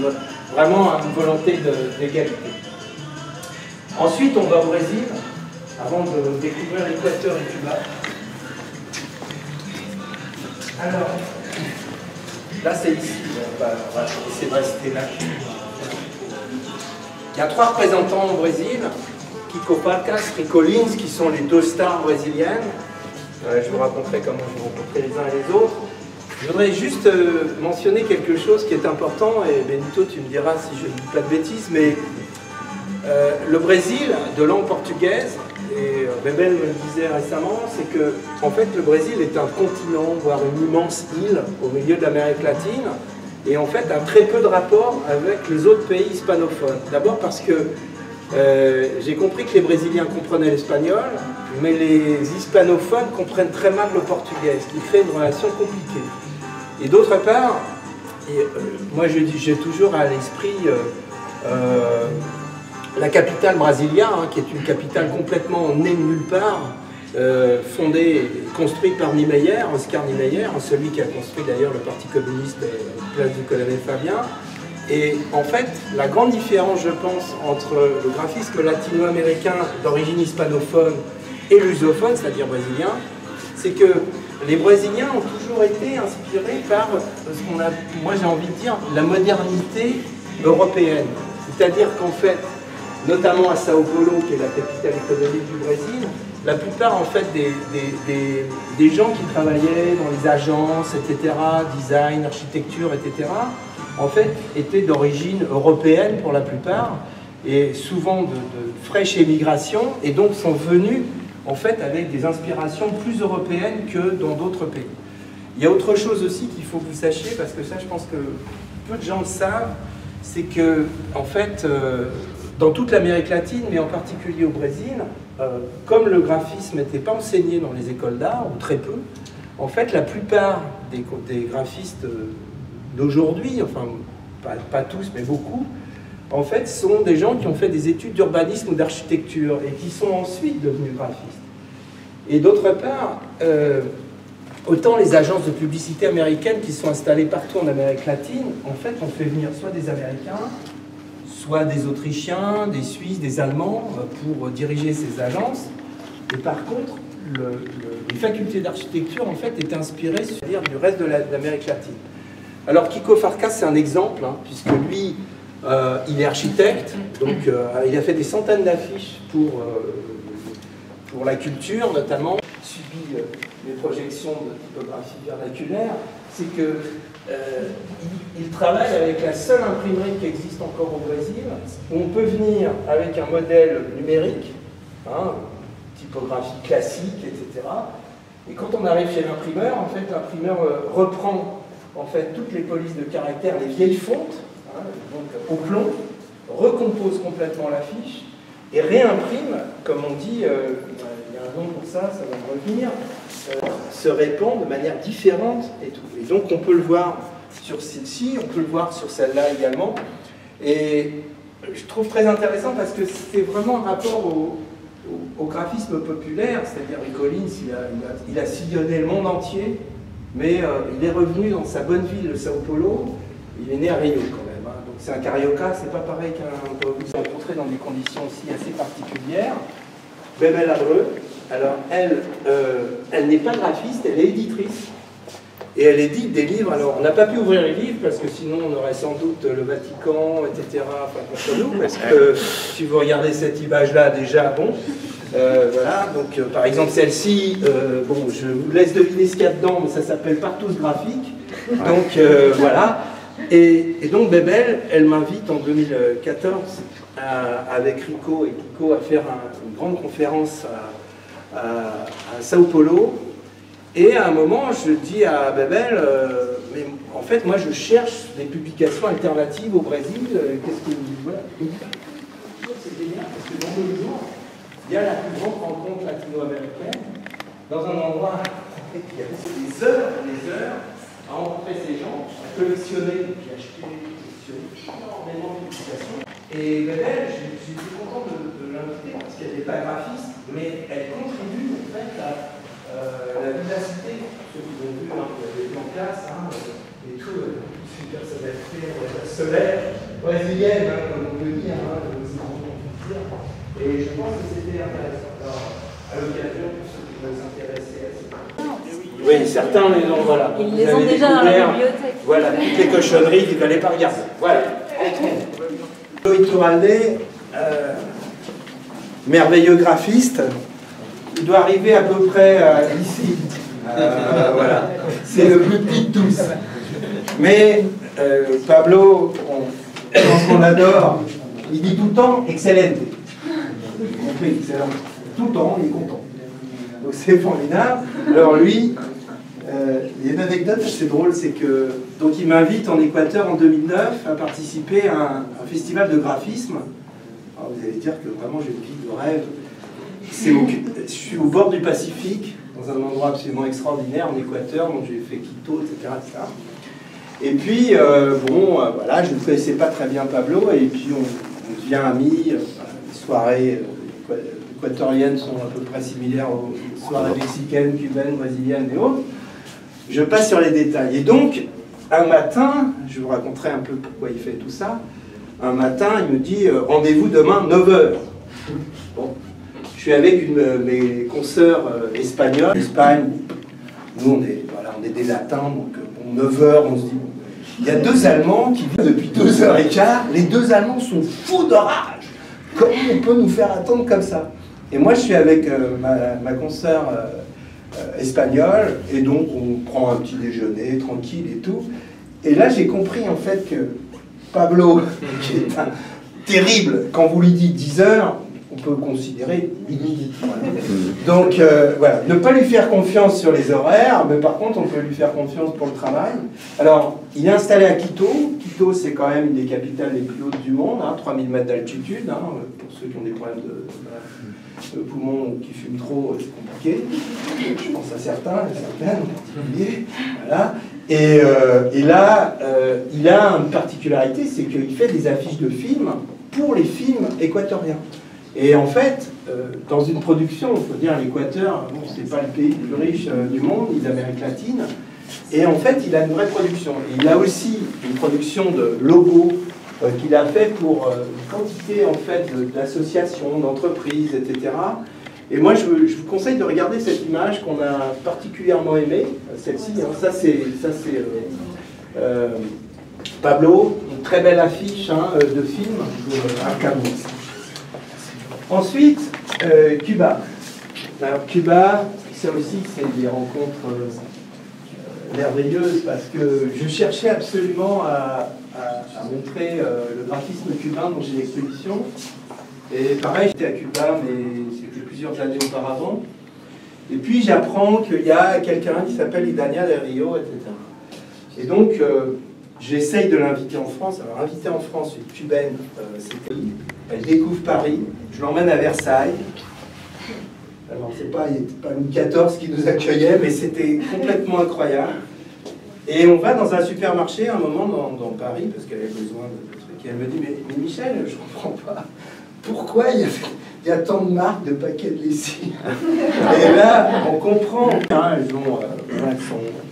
vraiment une volonté d'égalité. Ensuite, on va au Brésil, avant de découvrir l'Équateur et Cuba. Alors, là c'est ici, on va essayer de rester là. Il y a 3 représentants au Brésil, Kiko Farkas, Rico Lins, qui sont les 2 stars brésiliennes. Je vous raconterai comment je vais rencontrer les uns et les autres. Je voudrais juste mentionner quelque chose qui est important, et Benito, tu me diras si je ne dis pas de bêtises, mais le Brésil, de langue portugaise, et Bebel me le disait récemment, c'est que en fait le Brésil est un continent, voire une immense île au milieu de l'Amérique latine, et en fait a très peu de rapport avec les autres pays hispanophones. D'abord parce que j'ai compris que les Brésiliens comprenaient l'espagnol, mais les hispanophones comprennent très mal le portugais, ce qui crée une relation compliquée. Et d'autre part, moi j'ai toujours à l'esprit la capitale Brasilia, qui est une capitale complètement née de nulle part, fondée, construite par Niemeyer, Oscar Niemeyer, celui qui a construit d'ailleurs le Parti communiste place du colonel Fabien. Et en fait, la grande différence, je pense, entre le graphisme latino-américain d'origine hispanophone et lusophone, c'est-à-dire brésilien, c'est que les Brésiliens ont toujours été inspirés par ce qu'on a, moi j'ai envie de dire, la modernité européenne. C'est-à-dire qu'en fait, notamment à Sao Paulo, qui est la capitale économique du Brésil, la plupart en fait des gens qui travaillaient dans les agences, etc., design, architecture, etc., en fait étaient d'origine européenne pour la plupart, et souvent de fraîche émigration, et donc sont venus en fait avec des inspirations plus européennes que dans d'autres pays. Il y a autre chose aussi qu'il faut que vous sachiez, parce que ça je pense que peu de gens le savent, c'est que en fait dans toute l'Amérique latine, mais en particulier au Brésil, comme le graphisme n'était pas enseigné dans les écoles d'art, ou très peu, en fait la plupart des graphistes d'aujourd'hui, enfin pas tous mais beaucoup, en fait sont des gens qui ont fait des études d'urbanisme ou d'architecture et qui sont ensuite devenus graphistes. Et d'autre part, autant les agences de publicité américaines qui sont installées partout en Amérique latine, en fait on fait venir soit des Américains, soit des Autrichiens, des Suisses, des Allemands pour diriger ces agences. Et par contre, les facultés d'architecture en fait étaient inspirées du reste de l'Amérique latine. Alors Kiko Farkas c'est un exemple, puisque lui il est architecte, donc il a fait des centaines d'affiches pour la culture notamment, subi les projections de typographie vernaculaire, c'est que il travaille avec la seule imprimerie qui existe encore au Brésil, où on peut venir avec un modèle numérique, typographie classique, etc. Et quand on arrive chez l'imprimeur, en fait, l'imprimeur reprend en fait toutes les polices de caractère, les vieilles fontes, donc au plomb, recompose complètement l'affiche et réimprime, comme on dit, il y a un nom pour ça, ça va me revenir, se répand de manière différente et tout. Et donc on peut le voir sur celle-ci, on peut le voir sur celle-là également. Et je trouve très intéressant parce que c'est vraiment un rapport au graphisme populaire, c'est-à-dire Rico Lins, il a sillonné le monde entier, mais il est revenu dans sa bonne ville de Sao Paulo, il est né à Rio quand même. Donc c'est un carioca, c'est pas pareil qu'un peut vous rencontrer dans des conditions aussi assez particulières. Bebel Abreu, alors elle n'est pas graphiste, elle est éditrice. Et elle édite des livres. Alors on n'a pas pu ouvrir les livres parce que sinon on aurait sans doute le Vatican, etc. contre nous, parce que si vous regardez cette image-là déjà, bon, voilà, donc par exemple celle-ci, bon, je vous laisse deviner ce qu'il y a dedans, mais ça s'appelle Partous graphique. Donc voilà. Et donc Bebel, elle m'invite en 2014 avec Rico et Kiko à faire une grande conférence à Sao Paulo. Et à un moment, je dis à Bebel, mais en fait, moi, je cherche des publications alternatives au Brésil. Qu'est-ce que voilà. C'est génial parce que dans 2 jours, il y a la plus grande rencontre latino-américaine dans un endroit. Il y avait des heures a rencontré ces gens, a collectionné, puis acheté, énormément d'illustrations. Et Bébel, j'étais content de l'inviter parce qu'elle n'est pas graphiste, mais elle contribue en fait à la vivacité. Ceux qui l'ont vu, vous l'avez vu en classe, et tout, une personnalité solaire, brésilienne, comme on peut dire, et je pense que c'était intéressant. Alors, à l'occasion, pour ceux qui veulent s'intéresser à ça. Oui, certains les ont, voilà. Ils les ont déjà dans la bibliothèque. Voilà, toutes les cochonneries qu'il ne fallait pas regarder. Voilà. Loïc Touralde, merveilleux graphiste, il doit arriver à peu près ici. Voilà. C'est le plus petit de tous. Mais Pablo, je pense qu'on adore, il dit tout le temps excellente. Excellent. Tout le temps, il est content. Donc c'est formidable. Alors lui, il y a une anecdote assez drôle, c'est que donc il m'invite en Équateur en 2009 à participer à un festival de graphisme. Alors vous allez dire que vraiment j'ai une vie de rêve. Je suis au bord du Pacifique, dans un endroit absolument extraordinaire en Équateur, donc j'ai fait Quito, etc. etc. Et puis, voilà, je ne connaissais pas très bien Pablo, et puis on devient amis. Les soirées équatoriennes sont à peu près similaires aux soirées mexicaines, cubaines, brésiliennes et autres. Je passe sur les détails. Et donc, un matin, je vous raconterai un peu pourquoi il fait tout ça. Un matin, il me dit rendez-vous demain 9h. Bon. Je suis avec mes consoeurs espagnoles. Espagne, nous on est des latins, donc 9h, on se dit. Il y a deux Allemands qui viennent depuis 2h15. Les deux Allemands sont fous de rage. Comment on peut nous faire attendre comme ça? Et moi, je suis avec ma consoeur espagnole, et donc on prend un petit déjeuner tranquille et tout. Et là, j'ai compris en fait que Pablo, qui est terrible, quand vous lui dites 10h, on peut considérer midi. Voilà. Donc voilà, ne pas lui faire confiance sur les horaires, mais par contre on peut lui faire confiance pour le travail. Alors, il est installé à Quito. Quito, c'est quand même une des capitales les plus hautes du monde, 3000 mètres d'altitude. Pour ceux qui ont des problèmes de poumons ou qui fument trop, c'est compliqué. Je pense à certains, certaines en particulier. Voilà. Et là, il a une particularité, c'est qu'il fait des affiches de films pour les films équatoriens. Et en fait, dans une production, il faut dire l'Équateur, bon, c'est pas le pays le plus riche du monde, ni d'Amérique latine. Et en fait, il a une vraie production. Et il a aussi une production de logos qu'il a fait pour une quantité en fait d'associations, d'entreprises, etc. Et moi, je vous conseille de regarder cette image qu'on a particulièrement aimée, celle-ci. Ça, c'est Pablo, une très belle affiche de film à Cabo. Ensuite, Cuba. Alors Cuba, ça aussi, c'est des rencontres merveilleuses parce que je cherchais absolument à montrer le graphisme cubain dont j'ai l'exposition. Et pareil, j'étais à Cuba, mais c'était plusieurs années auparavant. Et puis j'apprends qu'il y a quelqu'un qui s'appelle Idania Del Rio, etc. Et donc, j'essaye de l'inviter en France. Alors, inviter en France une cubaine, c'était... Elle découvre Paris, je l'emmène à Versailles. Alors, il n'était pas Louis XIV qui nous accueillait, mais c'était complètement incroyable. Et on va dans un supermarché un moment dans Paris, parce qu'elle avait besoin de trucs. Et elle me dit, mais Michel, je ne comprends pas. Pourquoi il y a tant de marques de paquets de lessive? Et là, on comprend.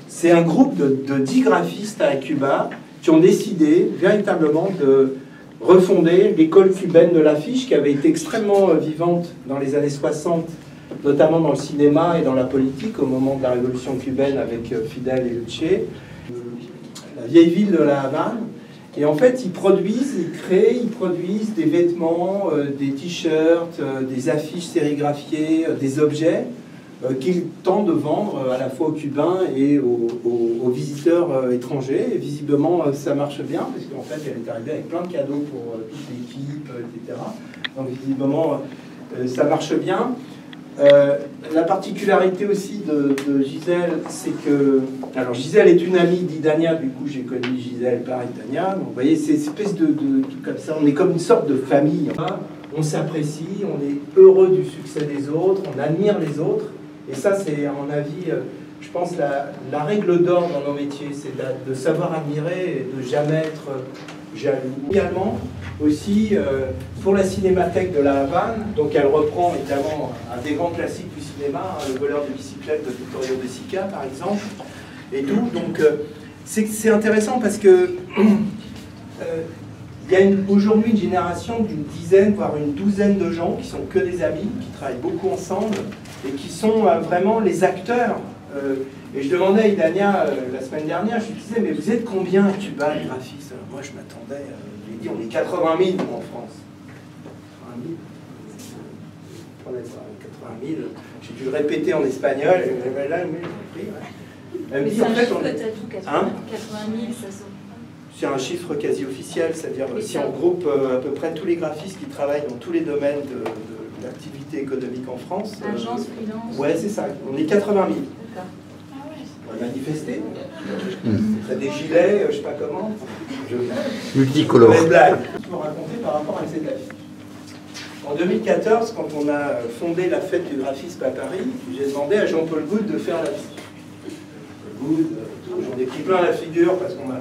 C'est un groupe de 10 graphistes à Cuba qui ont décidé véritablement de refonder l'école cubaine de l'affiche qui avait été extrêmement vivante dans les années 60, notamment dans le cinéma et dans la politique au moment de la révolution cubaine avec Fidel et Che, la vieille ville de La Havane. Et en fait, ils produisent des vêtements, des t-shirts, des affiches sérigraphiées, des objets qu'ils tentent de vendre à la fois aux Cubains et aux visiteurs étrangers. Et visiblement, ça marche bien, parce qu'en fait, elle est arrivée avec plein de cadeaux pour toute l'équipe, etc. Donc visiblement, ça marche bien. La particularité aussi de Gisèle, c'est que... Alors Gisèle est une amie d'Idania, du coup j'ai connu Gisèle par Idania. Donc vous voyez, c'est une espèce de comme ça, on est comme une sorte de famille. On s'apprécie, on est heureux du succès des autres, on admire les autres. Et ça, c'est à mon avis je pense, la règle d'or dans nos métiers, c'est de savoir admirer et de jamais être jaloux. Également, aussi, pour la Cinémathèque de La Havane, donc elle reprend évidemment un des grands classiques du cinéma, hein, Le voleur de bicyclette de Vittorio De Sica, par exemple, et tout. Donc, c'est intéressant parce que il y a aujourd'hui une génération d'une dizaine, voire une douzaine de gens qui sont que des amis, qui travaillent beaucoup ensemble et qui sont vraiment les acteurs. Et je demandais à Idania la semaine dernière, je lui disais, mais vous êtes combien à Cuba, les graphistes? Alors moi je m'attendais, je lui ai dit, on est 80 000 en France. 80 000 on est 80 000, j'ai dû le répéter en espagnol, et là, elle me dit, en fait, on est... 80 000, ça sort. C'est un chiffre quasi officiel, c'est-à-dire si on groupe à peu près tous les graphistes qui travaillent dans tous les domaines d'activité économique en France. Agence, freelance. Ouais, c'est ça. On est 80 000. D'accord. On va manifester. Ça des gilets, je sais pas comment. Multicolore. Des blagues. Je peux raconter par rapport à cette affiche. En 2014, quand on a fondé la fête du graphisme à Paris, j'ai demandé à Jean-Paul Goude de faire l'affiche. Goude, j'en ai pris plein la figure parce qu'on m'a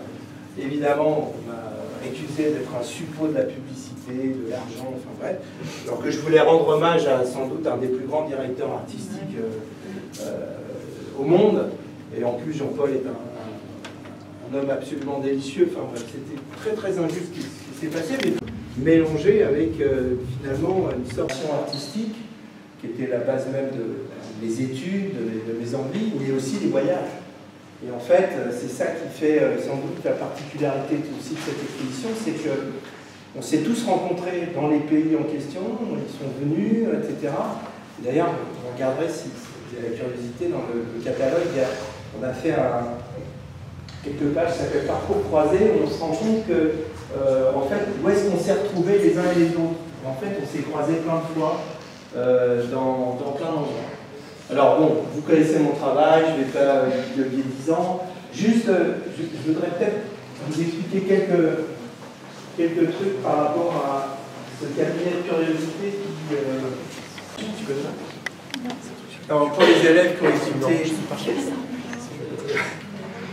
évidemment on m'a accusé d'être un suppôt de la publicité, de l'argent, enfin bref. Alors que je voulais rendre hommage à sans doute un des plus grands directeurs artistiques au monde. Et en plus, Jean-Paul est un homme absolument délicieux. Enfin bref, c'était très très injuste ce qui s'est passé, mais mélangé avec finalement une sorte artistique qui était la base même des études, de mes envies, mais aussi des voyages. Et en fait, c'est ça qui fait sans doute la particularité aussi de cette exposition, c'est qu'on s'est tous rencontrés dans les pays en question, ils sont venus, etc. D'ailleurs, vous regarderez si vous avez la curiosité, dans le catalogue, on a fait quelques pages, ça s'appelle Parcours croisé, où on se rend compte que, en fait, où est-ce qu'on s'est retrouvés les uns et les autres. Et en fait, on s'est croisés plein de fois dans plein d'endroits. Alors bon, vous connaissez mon travail, je ne vais pas divulguer 10 ans. Juste, je voudrais peut-être vous expliquer quelques trucs par rapport à ce cabinet de curiosité qui... Tu connais ça? Alors, pour les élèves qui ont écouté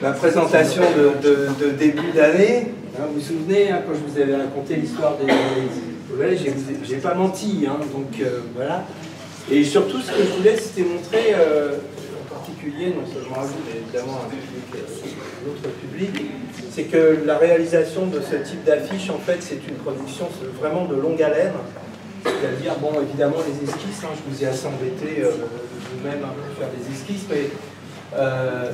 ma présentation de début d'année, hein, vous vous souvenez, hein, quand je vous avais raconté l'histoire des... Voilà, j'ai pas menti, hein, donc voilà. Et surtout, ce que je voulais, c'était montrer, en particulier, non seulement à vous, mais évidemment à d'autres publics, c'est que la réalisation de ce type d'affiche, en fait, c'est une production vraiment de longue haleine. C'est-à-dire, bon, évidemment, les esquisses, hein, je vous ai assez embêté vous-même pour faire des esquisses, mais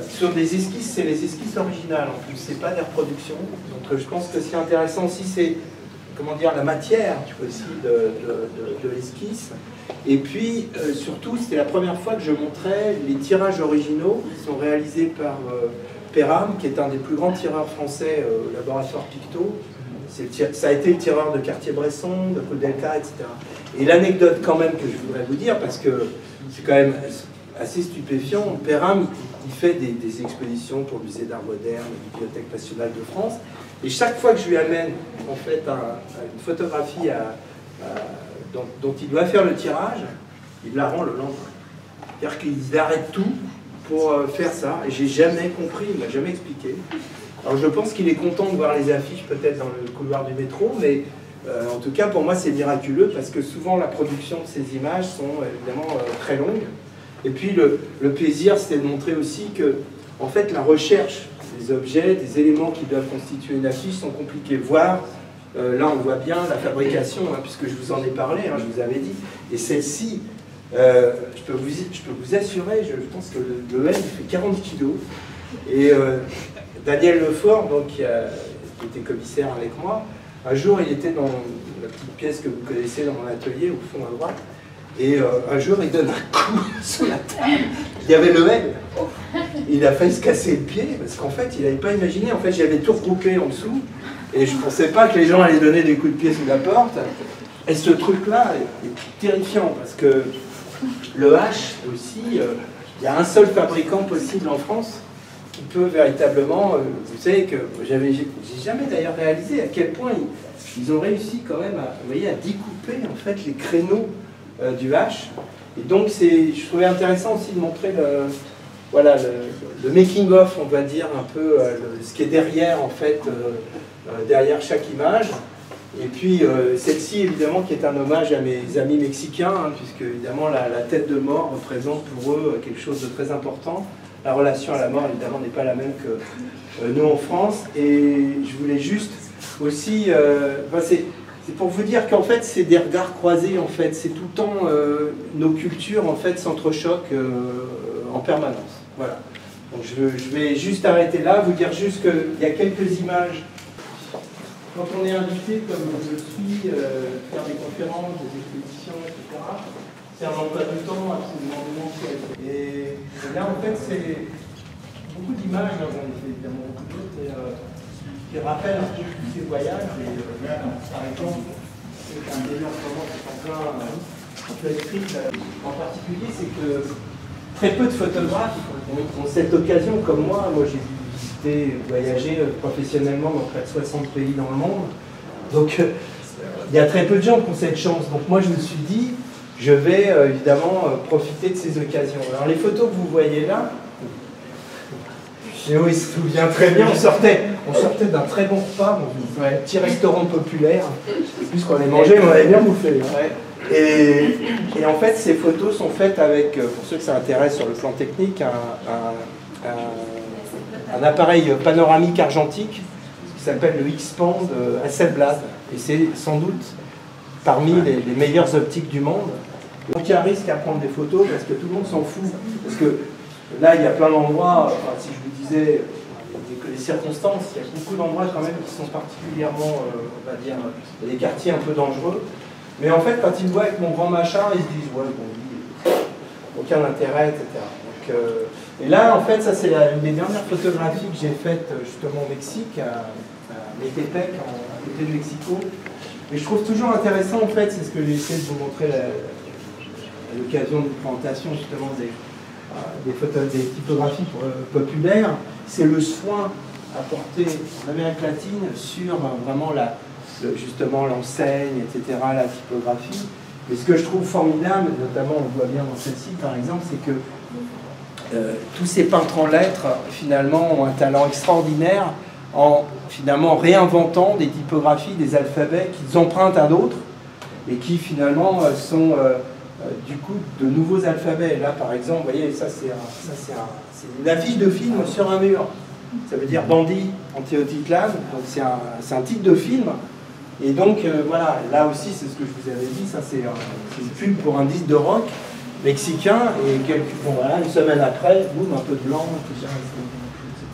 sur des esquisses, c'est les esquisses originales, en plus, c'est pas des reproductions. Donc, je pense que ce qui est intéressant aussi, c'est, comment dire, la matière aussi de l'esquisse. Et puis, surtout, c'était la première fois que je montrais les tirages originaux qui sont réalisés par Perram, qui est un des plus grands tireurs français au laboratoire Picto. Ça a été le tireur de Cartier-Bresson, de Koudelka, etc. Et l'anecdote quand même que je voudrais vous dire, parce que c'est quand même assez stupéfiant, Perram, il fait des expositions pour le musée d'art moderne, la Bibliothèque nationale de France, et chaque fois que je lui amène en fait une photographie dont il doit faire le tirage, il la rend le lendemain. C'est-à-dire qu'il arrête tout pour faire ça, et j'ai jamais compris, il m'a jamais expliqué. Alors je pense qu'il est content de voir les affiches peut-être dans le couloir du métro, mais en tout cas pour moi c'est miraculeux, parce que souvent la production de ces images sont évidemment très longues. Et puis le plaisir, c'était de montrer aussi que en fait la recherche des objets, des éléments qui doivent constituer une affiche sont compliqués, voire là on voit bien la fabrication, hein, puisque je vous en ai parlé, hein, je vous avais dit, et celle-ci, je peux vous assurer, je pense que le M fait 40 kg, et Daniel Lefort, donc, qui était commissaire avec moi, un jour il était dans la petite pièce que vous connaissez dans mon atelier, au fond à droite, et un jour il donne un coup sur la table, il y avait le M. Il a failli se casser le pied, parce qu'en fait il n'avait pas imaginé, en fait j'avais tout regroupé en dessous, et je ne pensais pas que les gens allaient donner des coups de pied sous la porte. Et ce truc-là est terrifiant, parce que le H aussi, il y a un seul fabricant possible en France qui peut véritablement, vous savez que j'ai jamais d'ailleurs réalisé à quel point ils ont réussi quand même à, vous voyez, à découper en fait les créneaux du H. Et donc je trouvais intéressant aussi de montrer voilà, le making of, on va dire, un peu ce qui est derrière, en fait, derrière chaque image. Et puis celle-ci, évidemment, qui est un hommage à mes amis mexicains, hein, puisque évidemment la tête de mort représente pour eux quelque chose de très important. La relation à la mort, évidemment, n'est pas la même que nous en France. Et je voulais juste aussi, c'est pour vous dire qu'en fait, c'est des regards croisés. En fait, c'est tout le temps nos cultures en fait s'entrechoquent en permanence. Voilà. Donc je vais juste arrêter là, vous dire juste qu'il y a quelques images. Quand on est invité, comme je le suis, faire des conférences, des expositions, etc., c'est un emploi du temps absolument démentiel. Et là, en fait, c'est beaucoup d'images, j'en ai fait évidemment beaucoup d'autres, qui rappellent un peu tous ces voyages. Et par exemple, c'est un délire en ce moment qui est en plein street, en particulier, c'est que très peu de photographes ont cette occasion, comme moi j'ai voyager professionnellement dans près de 60 pays dans le monde. Donc il y a très peu de gens qui ont cette chance. Donc moi je me suis dit, je vais évidemment profiter de ces occasions. Alors les photos que vous voyez là, Géo il se souvient très bien, on sortait d'un très bon repas dans un petit restaurant populaire. Plus qu'on allait manger, mais on avait bien bouffé. Hein. Et en fait ces photos sont faites avec, pour ceux que ça intéresse sur le plan technique, un appareil panoramique argentique qui s'appelle le X-Band Hasselblad. Et c'est sans doute parmi les meilleures optiques du monde. Donc il y a un risque à prendre des photos parce que tout le monde s'en fout. Parce que là, il y a plein d'endroits, enfin, si je vous disais les circonstances, il y a beaucoup d'endroits quand même qui sont particulièrement, on va dire, des quartiers un peu dangereux. Mais en fait, quand ils me voient avec mon grand machin, ils se disent, ouais, bon, aucun intérêt, etc. Donc, et là, en fait, ça c'est une des dernières photographies que j'ai faites justement au Mexique, à Metepec, à côté de Mexico. Et je trouve toujours intéressant, en fait, c'est ce que j'ai essayé de vous montrer à l'occasion d'une présentation justement des typographies populaires, c'est le soin apporté en Amérique latine sur vraiment justement l'enseigne, etc., la typographie. Et ce que je trouve formidable, notamment on le voit bien dans celle-ci par exemple, c'est que tous ces peintres en lettres, finalement, ont un talent extraordinaire en finalement réinventant des typographies, des alphabets qu'ils empruntent à d'autres et qui finalement sont du coup de nouveaux alphabets. Là, par exemple, vous voyez, ça c'est une affiche de film sur un mur. Ça veut dire Bandit en Teotitlán, donc c'est un titre de film. Et donc voilà, là aussi c'est ce que je vous avais dit, ça c'est une pub pour un disque de rock mexicain, et voilà, une semaine après, boum, un peu de blanc, tout ça.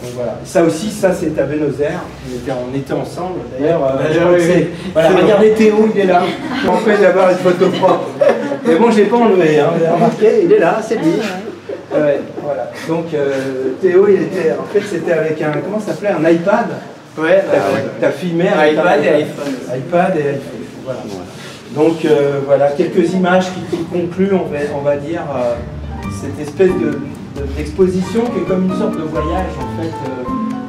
Donc voilà, ça aussi, ça c'est à Buenos Aires, on était ensemble, d'ailleurs, voilà, regardez Théo, il est là, on fait d'avoir une photo propre. Mais bon, je l'ai pas enlevé, hein, vous avez remarqué, il est là, c'est lui. Voilà, donc Théo, il était, en fait c'était avec un, comment ça s'appelait, un iPad. Ouais, t'as filmé un iPad et iPhone. iPad et iPhone, voilà. Donc voilà, quelques images qui concluent, on va dire, cette espèce d'exposition qui est comme une sorte de voyage, en fait,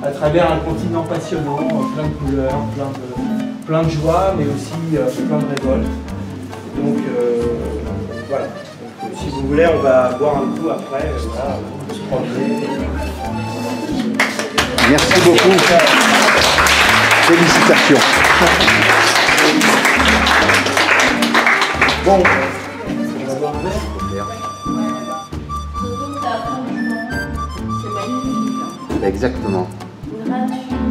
à travers un continent passionnant, plein de couleurs, plein de joie, mais aussi plein de révoltes. Donc voilà. Donc, si vous voulez, on va boire un coup après, voilà, se promener. Merci beaucoup. Félicitations. Bon, on va boire un verre. Surtout que ça, franchement, c'est magnifique. Exactement. Gratuit.